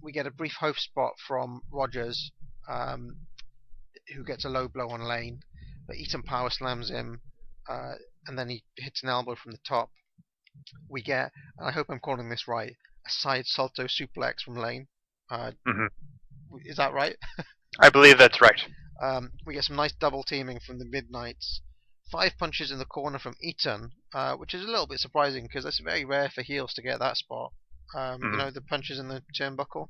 We get a brief hoof spot from Rogers, who gets a low blow on Lane, but Eaton power slams him, and then he hits an elbow from the top. We get, and I hope I'm calling this right, a side salto suplex from Lane. Is that right? I believe that's right. We get some nice double teaming from the Midnights. 5 punches in the corner from Eaton, which is a little bit surprising because it's very rare for heels to get that spot. You know, the punches in the turnbuckle.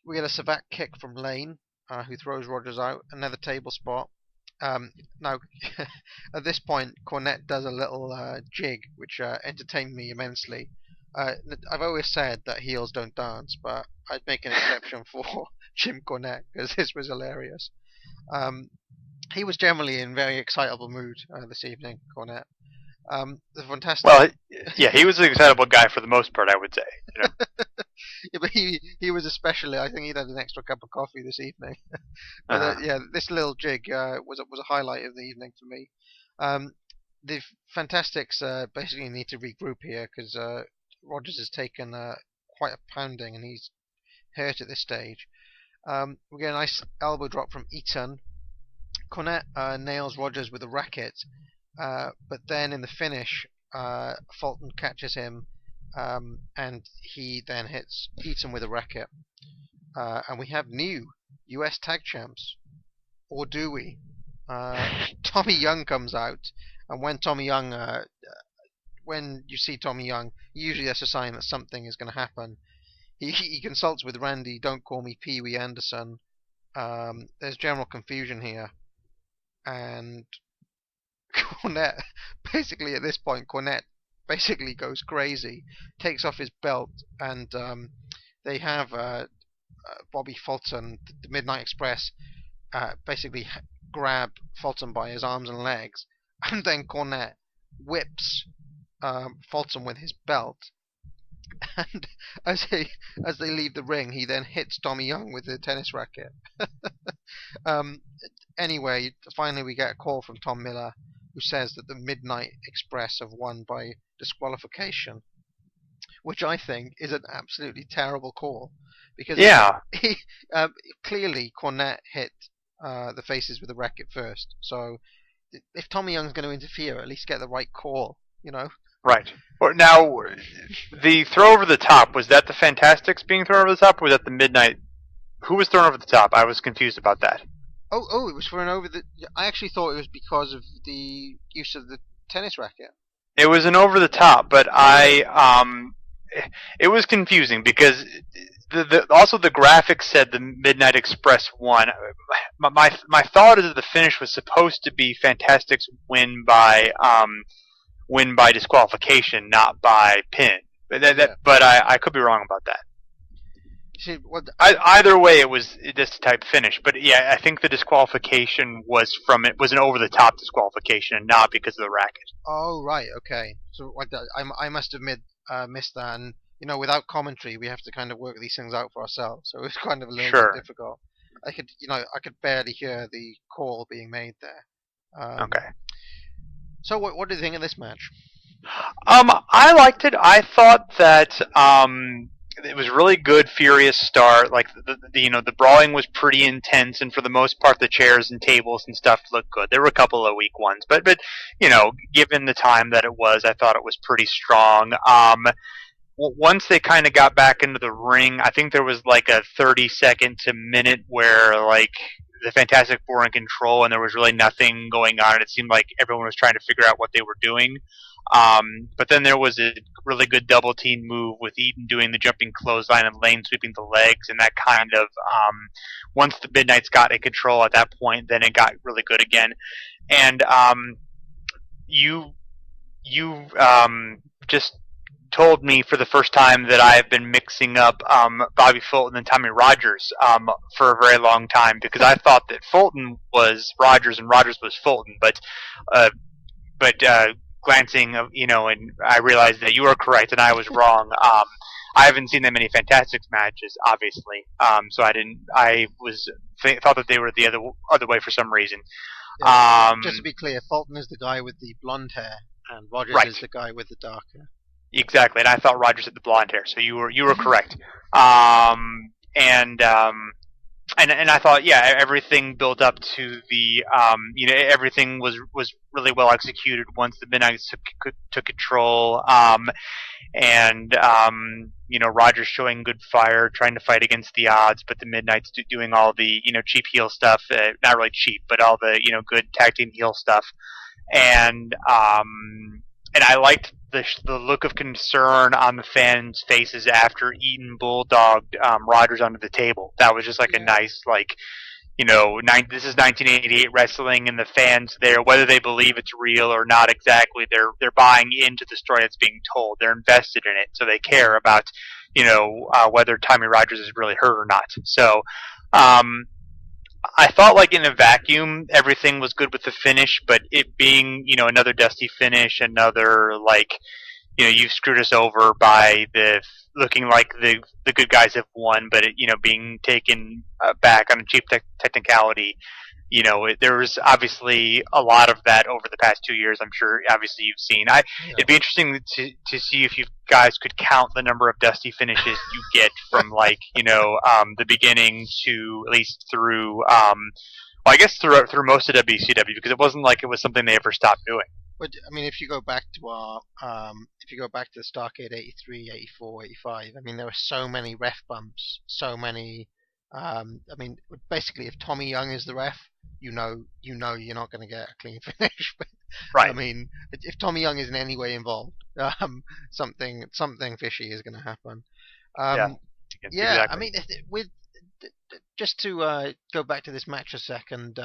We get a Savate kick from Lane, who throws Rogers out. Another table spot. Now, at this point, Cornette does a little jig, which entertained me immensely. I've always said that heels don't dance, but I'd make an exception for Jim Cornette because this was hilarious. He was generally in very excitable mood this evening, Cornette. The fantastic. Well, yeah, he was an excitable guy for the most part, I would say. You know? Yeah, but he was especially. I think he'd had an extra cup of coffee this evening. But, yeah, this little jig was a highlight of the evening for me. The Fantastics basically need to regroup here because Rogers has taken quite a pounding and he's hurt at this stage. We get a nice elbow drop from Eaton. Cornette nails Rogers with a racket, but then in the finish, Fulton catches him, and he then hits Eaton with a racket. And we have new US Tag Champs. Or do we? Tommy Young comes out, and when Tommy Young, when you see Tommy Young, usually that's a sign that something is going to happen. He consults with Randy, don't call me Pee Wee Anderson. There's general confusion here. And Cornette, basically at this point, Cornette basically goes crazy, takes off his belt, and they have Bobby Fulton, the Midnight Express, basically grab Fulton by his arms and legs, and then Cornette whips Fulton with his belt. And as they leave the ring, he then hits Tommy Young with the tennis racket. Anyway, finally we get a call from Tom Miller, who says that the Midnight Express have won by disqualification, which I think is an absolutely terrible call, because clearly Cornette hit the faces with the racket first. So if Tommy Young's going to interfere, at least get the right call, you know. Right. Now, the throw over the top, was that the Fantastics being thrown over the top, or was that the Midnight? Who was thrown over the top? I was confused about that. Oh, it was for an over the... I actually thought it was because of the use of the tennis racket. It was an over the top, but it was confusing because also the graphics said the Midnight Express won. My thought is that the finish was supposed to be Fantastics win by disqualification, not by pin. But I could be wrong about that. See, either way, it was this type finish. But yeah, I think the disqualification was an over the top disqualification, and not because of the racket. Oh right, okay. So I must have missed that, and you know, without commentary, we have to kind of work these things out for ourselves. So it's kind of a little bit difficult. I could barely hear the call being made there. Okay. So what do you think of this match? I liked it. I thought that it was really good, furious start. Like the brawling was pretty intense, and for the most part, the chairs and tables and stuff looked good. There were a couple of weak ones, but given the time that it was, I thought it was pretty strong. Once they kind of got back into the ring, I think there was like a 30-second to minute where like the Fantastic Four were in control, and there was really nothing going on, and it seemed like everyone was trying to figure out what they were doing. But then there was a really good double team move with Eaton doing the jumping clothesline and Lane sweeping the legs, and that kind of once the Midnights got in control at that point, then it got really good again. And you just told me for the first time that I have been mixing up Bobby Fulton and Tommy Rogers for a very long time, because I thought that Fulton was Rogers and Rogers was Fulton, but glancing, and I realized that you were correct and I was wrong. I haven't seen them in any Fantastics matches, obviously. So I didn't. I thought that they were the other way for some reason. Yeah, just to be clear, Fulton is the guy with the blonde hair, and Rogers Right. is the guy with the dark hair. Exactly, and I thought Rogers had the blonde hair, so you were correct. And I thought, yeah, everything built up to the, everything was really well executed once the Midnights took control. Rogers showing good fire, trying to fight against the odds, but the Midnights doing all the, cheap heel stuff, not really cheap, but all the, good tag team heel stuff. And I liked the look of concern on the fans' faces after Eaton bulldogged Rogers under the table. That was just like a nice, this is 1988 wrestling, and the fans there, whether they believe it's real or not exactly, they're buying into the story that's being told. They're invested in it, so they care about, whether Tommy Rogers is really hurt or not. So, I thought, like, in a vacuum, everything was good with the finish, but it being, another dusty finish, another, you've screwed us over by looking like the good guys have won, but it, being taken back on a cheap technicality. There was obviously a lot of that over the past 2 years. I'm sure, obviously, you've seen. It'd be interesting to see if you guys could count the number of dusty finishes you get from, the beginning to at least through, I guess through most of WCW, because it wasn't like it was something they ever stopped doing. But I mean, if you go back to the Starrcade 83, 84, 85, I mean, there were so many ref bumps, so many. Basically, if Tommy Young is the ref, you know you're not going to get a clean finish. But, Right. I mean, if Tommy Young is in any way involved, something fishy is going to happen. Yeah. Yeah. Exactly. I mean, just to go back to this match a second,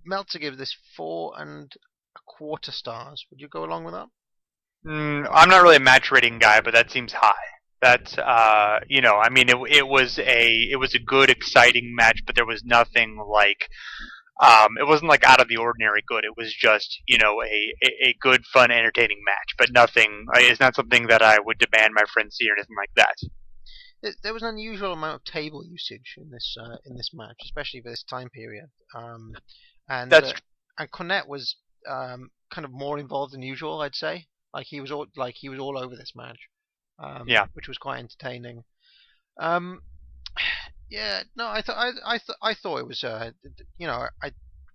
Meltzer gave this 4.25 stars. Would you go along with that? I'm not really a match rating guy, but that seems high. That's it was a good, exciting match, but there was nothing like it wasn't like out of the ordinary good. It was just a good, fun, entertaining match, but nothing. It's not something that I would demand my friends see or anything like that. There was an unusual amount of table usage in this match, especially for this time period. And Cornette was kind of more involved than usual, I'd say. He was all over this match. Which was quite entertaining. Yeah, no, I thought it was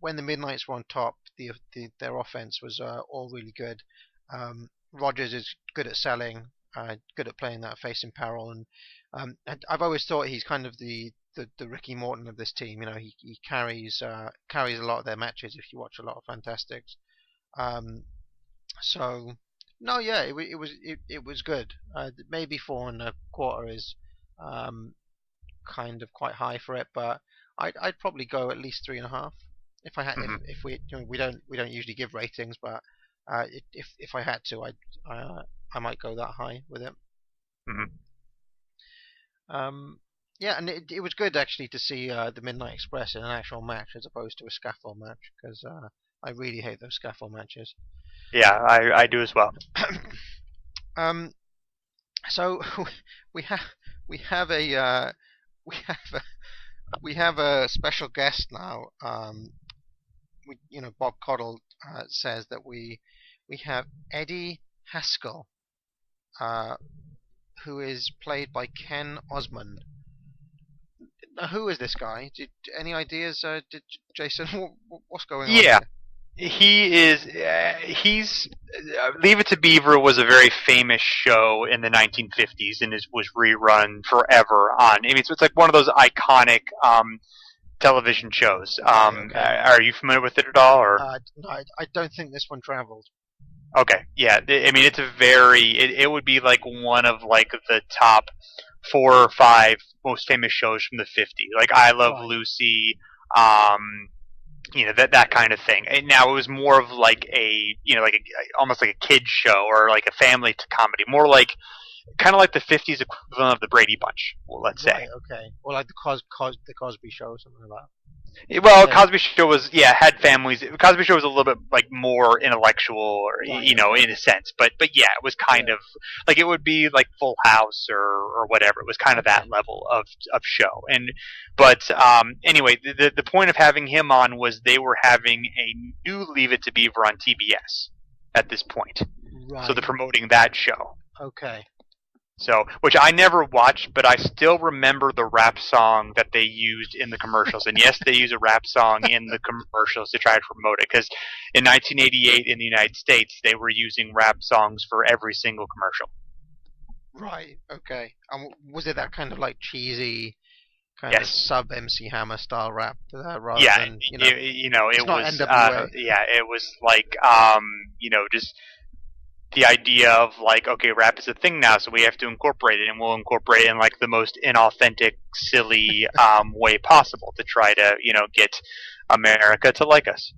when the Midnights were on top, their offense was all really good. Rogers is good at selling, good at playing that face in peril, and I've always thought he's kind of the Ricky Morton of this team. He carries a lot of their matches if you watch a lot of Fantastics. So. No, yeah, it was good. Maybe 4.25 is kind of quite high for it, but I'd probably go at least 3.5 if I had. Mm-hmm. If we don't usually give ratings, but if I had to, I might go that high with it. Mm-hmm. Yeah, and it was good actually to see the Midnight Express in an actual match as opposed to a scaffold match, because I really hate those scaffold matches. Yeah, I do as well. So we have a special guest now. Bob Caudle says that we have Eddie Haskell, who is played by Ken Osmond. Now, who is this guy? Any ideas, Jason? What's going on? Yeah. Here? He's Leave It to Beaver was a very famous show in the 1950s and was rerun forever on. I mean, so it's like one of those iconic television shows. Okay. Are you familiar with it at all? Or no, I don't think this one traveled. Okay, yeah. I mean, it's a it would be like one of like the top 4 or 5 most famous shows from the 50s. Like I Love Lucy. that kind of thing. And now it was more of like almost like a kid show or like a family comedy, more like kind of like the '50s equivalent of the Brady Bunch, let's say. Right, okay. Or like the Cosby Show or something like that. Well, Yeah. Cosby Show was had families. Cosby Show was a little bit like more intellectual, or Right. in a sense. But yeah, it was kind of like it would be like Full House or whatever. It was kind of that level of show. But anyway, the point of having him on was they were having a new Leave It to Beaver on TBS at this point. Right. So they're promoting that show. Okay. So, which I never watched, but I still remember the rap song that they used in the commercials. And yes, they use a rap song in the commercials to try to promote it. Because in 1988 in the United States, they were using rap songs for every single commercial. Right. Okay. Was it that kind of like cheesy, kind of Yes. sub MC Hammer style rap rather Yeah, than it not was NWA. it was like just the idea of like, okay, rap is a thing now, so we have to incorporate it, and we'll incorporate it in like the most inauthentic, silly way possible to try to get America to like us.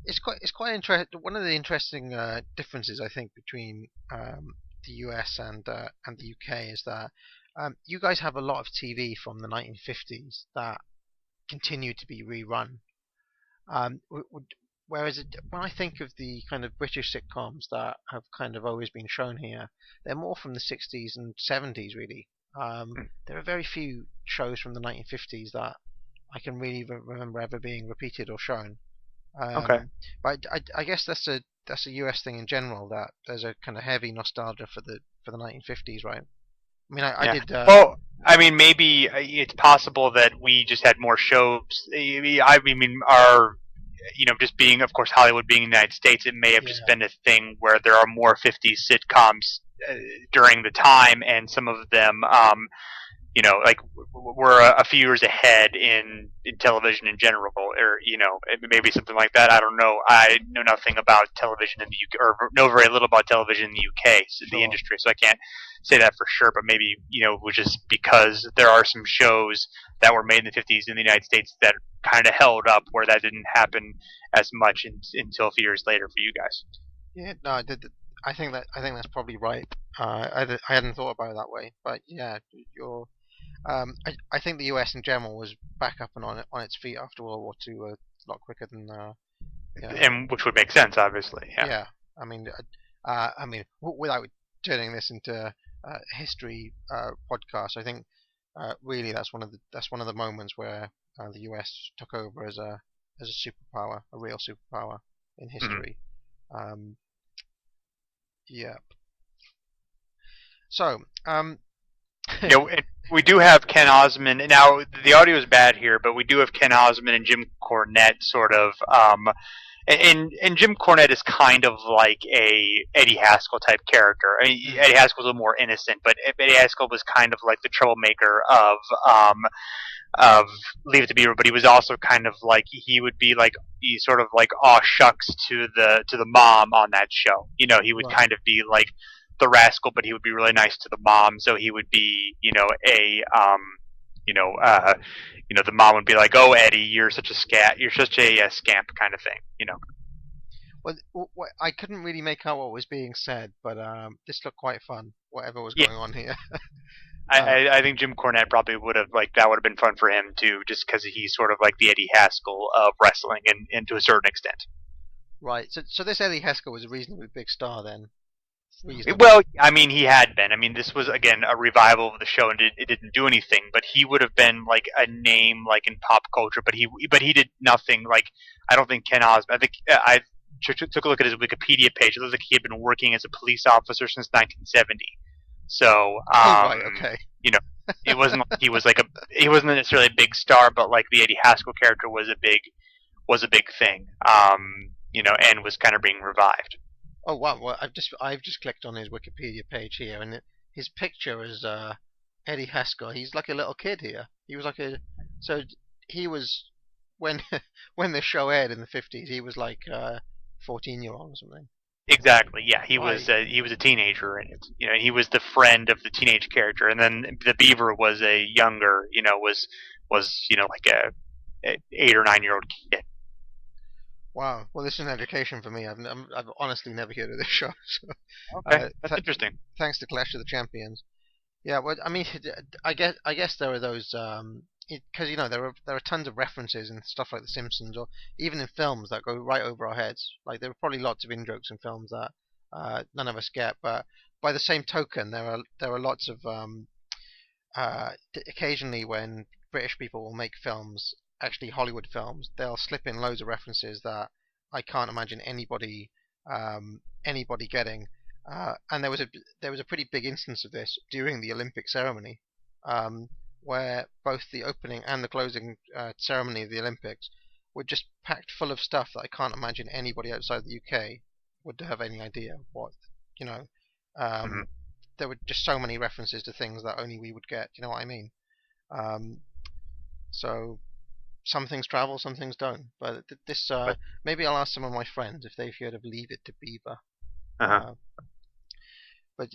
It's quite interesting. One of the interesting differences I think between the US and the UK is that you guys have a lot of TV from the 1950s that continue to be rerun. Whereas when I think of the kind of British sitcoms that have kind of always been shown here, they're more from the 60s and 70s, really. There are very few shows from the 1950s that I can really remember ever being repeated or shown. Okay. But I guess that's a US thing in general, that there's a kind of heavy nostalgia for the 1950s, right? I mean, I did. Well, I mean, maybe it's possible that we just had more shows. I mean, our just being, of course, Hollywood being in the United States, it may have just been a thing where there are more 50s sitcoms during the time, and some of them, like we're a few years ahead in television in general, or maybe something like that. I don't know. I know nothing about television in the UK, or know very little about television in the UK, the industry, so I can't say that for sure. But maybe it was just because there are some shows that were made in the 50s in the United States that kind of held up, where that didn't happen as much until a few years later for you guys. Yeah, no, I think that's probably right. I hadn't thought about it that way, but yeah, you're. I think the US in general was back up and on its feet after World War II a lot quicker than. And which would make sense, obviously. Yeah. Yeah. I mean, without turning this into a history podcast, I think really that's one of the moments where the US took over as a superpower, a real superpower in history. Mm-hmm. Yeah. So, we do have Ken Osmond. Now, the audio is bad here, but we do have Ken Osmond and Jim Cornette sort of. And Jim Cornette is kind of like a Eddie Haskell type character. I mean, Eddie Haskell's a little more innocent, but Eddie Haskell was kind of like the troublemaker of Leave It to Beaver, but he was also kind of like he would be like he sort of like aw shucks to the mom on that show. He would kind of be like the rascal, but he would be really nice to the mom. So he would be the mom would be like, "Oh, Eddie, you're such a scamp kind of thing." Well, I couldn't really make out what was being said, but this looked quite fun. Whatever was going on here. I think Jim Cornette probably would have that would have been fun for him too, just because he's sort of like the Eddie Haskell of wrestling, and to a certain extent. Right. So this Eddie Haskell was a reasonably big star then. Well, I mean, he had been. I mean, this was again a revival of the show, and it didn't do anything. But he would have been like a name, like in pop culture. But he did nothing. Like, I don't think Ken Osmond. I think I took a look at his Wikipedia page. It looks like he had been working as a police officer since 1970. So, right, okay. It wasn't like he wasn't necessarily a big star, but like the Eddie Haskell character was a big thing. And was kind of being revived. Oh wow! Well, I've just clicked on his Wikipedia page here, and his picture is Eddie Haskell. He's like a little kid here. He was like he was when the show aired in the 50s. He was like 14-year-old or something. Exactly. Yeah, he was a teenager in it. And he was the friend of the teenage character, and then the Beaver was a younger. Was like an 8 or 9 year old kid. Wow. Well, this is an education for me. I've honestly never heard of this show. So, Okay, that's interesting. thanks to Clash of the Champions. Yeah. Well, I mean, I guess there are those because there are tons of references and stuff like The Simpsons, or even in films that go right over our heads. Like there are probably lots of in-jokes in films that none of us get, but by the same token, there are lots of occasionally when British people will make films, actually Hollywood films, they'll slip in loads of references that I can't imagine anybody getting. And there was a pretty big instance of this during the Olympic ceremony, where both the opening and the closing ceremony of the Olympics were just packed full of stuff that I can't imagine anybody outside the UK would have any idea what, you know. There were just so many references to things that only we would get. You know what I mean? So some things travel, some things don't. But this, maybe I'll ask some of my friends if they've heard of Leave It to Beaver. But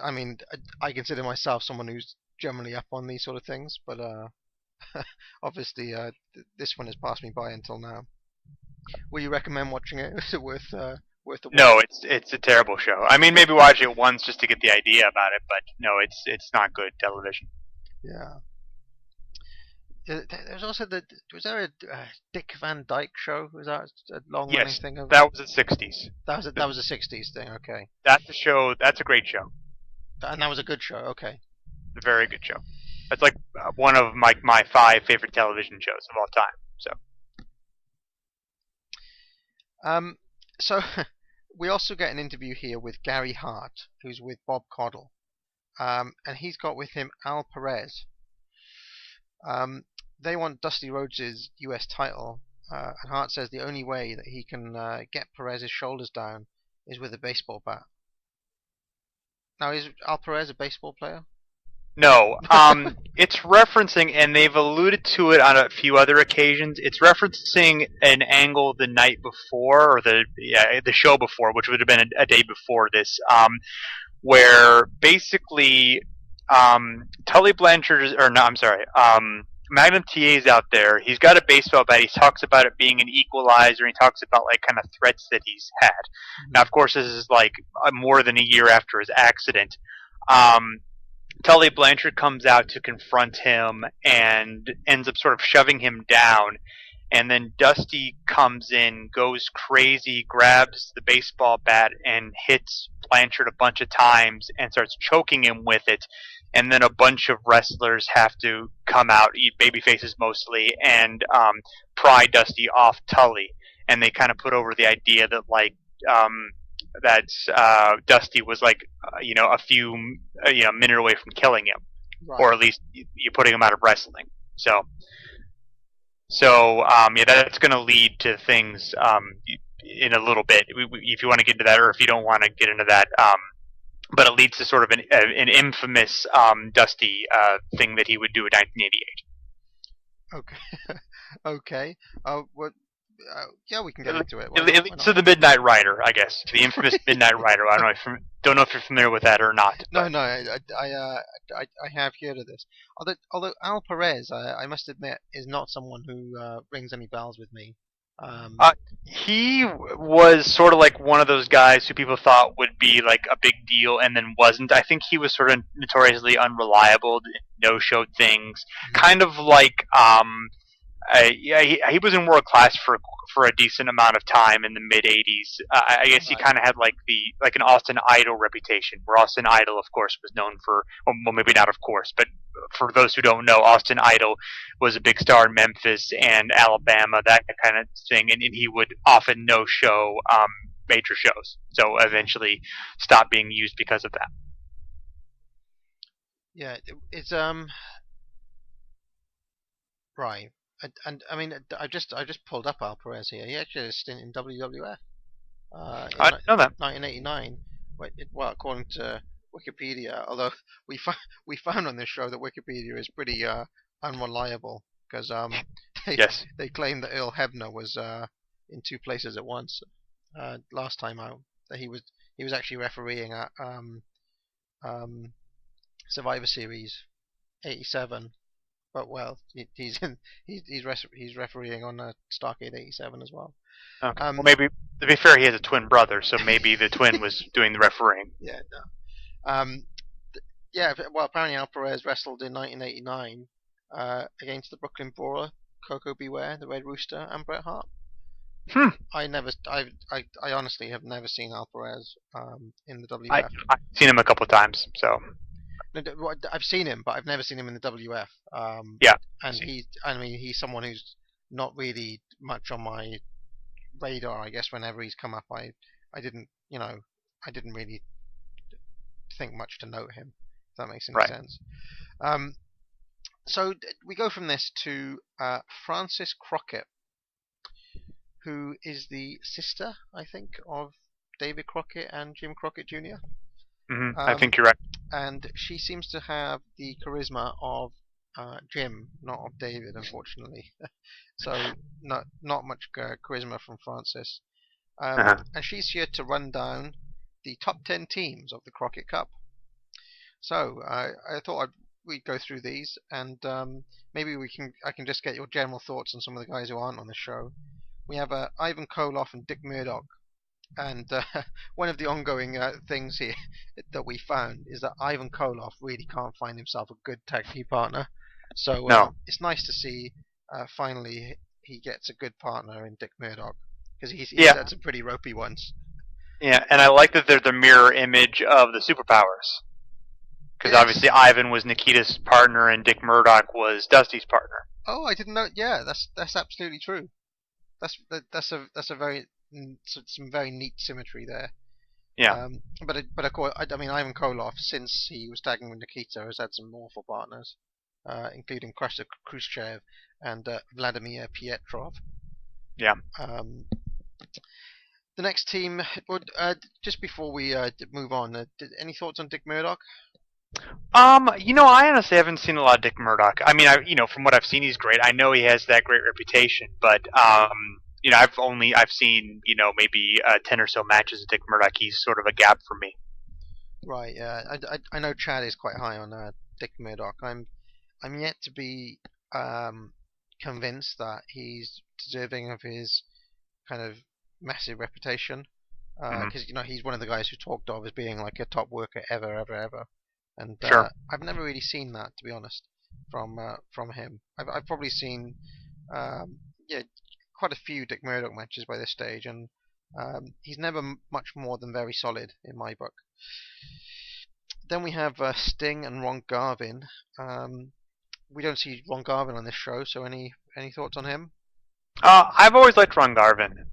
I mean, I consider myself someone who's generally up on these sort of things. But obviously, this one has passed me by until now. Will you recommend watching it? Is it worth the watch? No, it's a terrible show. I mean, maybe watch it once just to get the idea about it, but no, it's not good television. Yeah. There's also was there a Dick Van Dyke show? Was that a long running thing? Yes, that was the '60s. That was a '60s thing. Okay. That's a show. That's a great show. And that was a good show. Okay. A very good show. That's like one of my 5 favorite television shows of all time. So we also get an interview here with Gary Hart, who's with Bob Caudle, and he's got with him Al Perez. They want Dusty Rhodes' US title, and Hart says the only way that he can get Perez's shoulders down is with a baseball bat. Now, is Al Perez a baseball player? No, it's referencing, and they've alluded to it on a few other occasions. It's referencing an angle the night before, or the show before, which would have been a day before this, where basically Tully Blanchard, or no, I'm sorry, Magnum TA's out there. He's got a baseball bat. He talks about it being an equalizer. He talks about like kind of threats that he's had. Now, of course, this is like more than a year after his accident. Tully Blanchard comes out to confront him and ends up sort of shoving him down. And then Dusty comes in, goes crazy, grabs the baseball bat and hits Blanchard a bunch of times and starts choking him with it. And then a bunch of wrestlers have to come out, baby faces mostly, and pry Dusty off Tully. And they kind of put over the idea that Dusty was like a few minute away from killing him, right. Or at least you're putting him out of wrestling. So that's going to lead to things in a little bit if you want to get into that, or if you don't want to get into that. But it leads to sort of an infamous Dusty thing that he would do in 1988. Okay. What? Yeah, we can get into it. It leads to the Midnight Rider, I guess. The infamous Midnight Rider. I don't know if you're familiar with that or not. No, I have heard of this. Although Al Perez, I must admit, is not someone who rings any bells with me. He was sort of like one of those guys who people thought would be like a big deal and then wasn't. I think he was sort of notoriously unreliable, no-showed things. Kind of like he was in World Class for a decent amount of time in the mid '80s. I guess he kind of had like an Austin Idol reputation, where Austin Idol, of course, was known for, well, maybe not of course, but for those who don't know, Austin Idol was a big star in Memphis and Alabama, that kind of thing, and he would often no-show major shows. So eventually stopped being used because of that. Yeah, it's right. And I mean, I just pulled up Al Perez here. He actually had a stint in WWF. I didn't know that. 1989. Well, according to Wikipedia, although we found on this show that Wikipedia is pretty unreliable, because they claim that Earl Hebner was in 2 places at once. Last time out, that he was actually refereeing at Survivor Series '87. but well, he's refereeing on Starcade '87 as well. Okay. Well, maybe to be fair, he has a twin brother, so maybe the twin was doing the refereeing. Yeah, no. Yeah. Well, apparently Al Perez wrestled in 1989 against the Brooklyn Brawler, Coco Beware, the Red Rooster, and Bret Hart. I honestly have never seen Al Perez in the WWF. I've seen him a couple of times, so. I've seen him, but I've never seen him in the WWF. Yeah. And he's someone who's not really much on my radar. I guess whenever he's come up, I didn't really think much to note him. If that makes any sense. So we go from this to Frances Crockett, who is the sister, I think, of David Crockett and Jim Crockett Jr. I think you're right. And she seems to have the charisma of Jim, not of David, unfortunately. So not much charisma from Frances. And she's here to run down the top 10 teams of the Crockett Cup. So I thought we'd go through these, and maybe I can just get your general thoughts on some of the guys who aren't on the show. We have Ivan Koloff and Dick Murdoch. And one of the ongoing things here that we found is that Ivan Koloff really can't find himself a good tag team partner. So it's nice to see finally he gets a good partner in Dick Murdoch, because he's had some pretty ropey ones. Yeah, and I like that they're the mirror image of the superpowers. Because obviously Ivan was Nikita's partner and Dick Murdoch was Dusty's partner. Oh, I didn't know. Yeah, that's absolutely true. That's a very some very neat symmetry there. Yeah. But of course, I mean, Ivan Koloff, since he was tagging with Nikita, has had some awful partners, including Khrushchev and Vladimir Pietrov. Yeah. The next team, just before we move on, any thoughts on Dick Murdoch? I honestly haven't seen a lot of Dick Murdoch. I mean, from what I've seen, he's great. I know he has that great reputation, but I've seen maybe 10 or so matches of Dick Murdoch. He's sort of a gap for me. Right. Yeah. I know Chad is quite high on Dick Murdoch. I'm yet to be convinced that he's deserving of his kind of massive reputation. Because he's one of the guys who talked of as being like a top worker ever. And sure. I've never really seen that, to be honest, from him. I've probably seen quite a few Dick Murdoch matches by this stage, and he's never much more than very solid in my book. Then we have Sting and Ron Garvin. We don't see Ron Garvin on this show, so any thoughts on him? I've always liked Ron Garvin.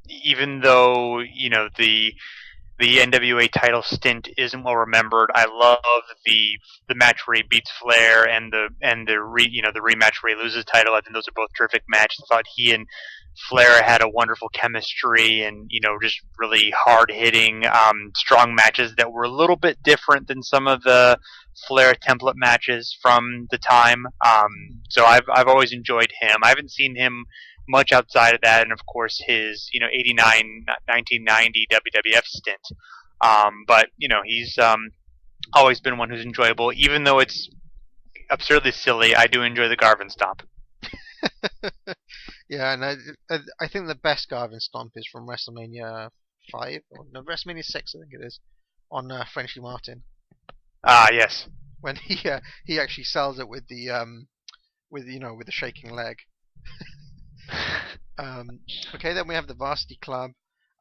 Even though the NWA title stint isn't well remembered, I love the match where he beats Flair and the rematch where he loses the title. I think those are both terrific matches. I thought he and Flair had a wonderful chemistry, and just really hard hitting, strong matches that were a little bit different than some of the Flair template matches from the time. So I've always enjoyed him. I haven't seen him much outside of that, and of course his 1990 WWF stint. But he's always been one who's enjoyable, even though it's absurdly silly. I do enjoy the Garvin stomp. Yeah, and I think the best Garvin stomp is from WrestleMania 5 or no, WrestleMania 6, I think it is, on Frenchie Martin. Yes. When he actually sells it with the with the shaking leg. Okay, then we have the Varsity Club.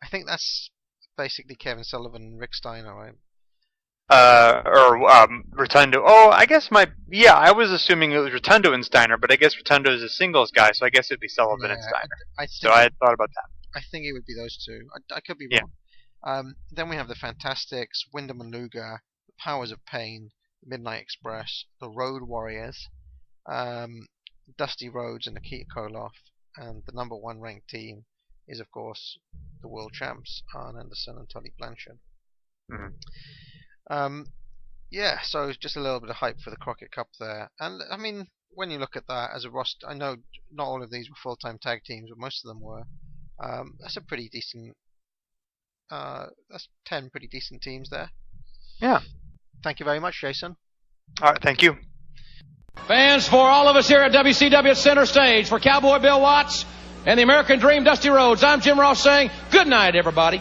I think that's basically Kevin Sullivan and Rick Steiner, right? Rotundo. Oh, I guess I was assuming it was Rotundo and Steiner, but I guess Rotundo is a singles guy, so I guess it'd be Sullivan and Steiner. So I had thought about that. I think it would be those two. I could be wrong. Yeah. Then we have the Fantastics, Wyndham and Luger, the Powers of Pain, the Midnight Express, the Road Warriors, Dusty Rhodes and Nikita Koloff, and the number one ranked team is, of course, the world champs, Arn Anderson and Tully Blanchard. Mm-hmm. So just a little bit of hype for the Crockett Cup there. And, I mean, when you look at that as a roster, I know not all of these were full-time tag teams, but most of them were. That's a pretty decent... that's 10 pretty decent teams there. Yeah. Thank you very much, Jason. All right, thank you. Fans, for all of us here at WCW Center Stage, for Cowboy Bill Watts and the American Dream Dusty Rhodes, I'm Jim Ross saying good night, everybody.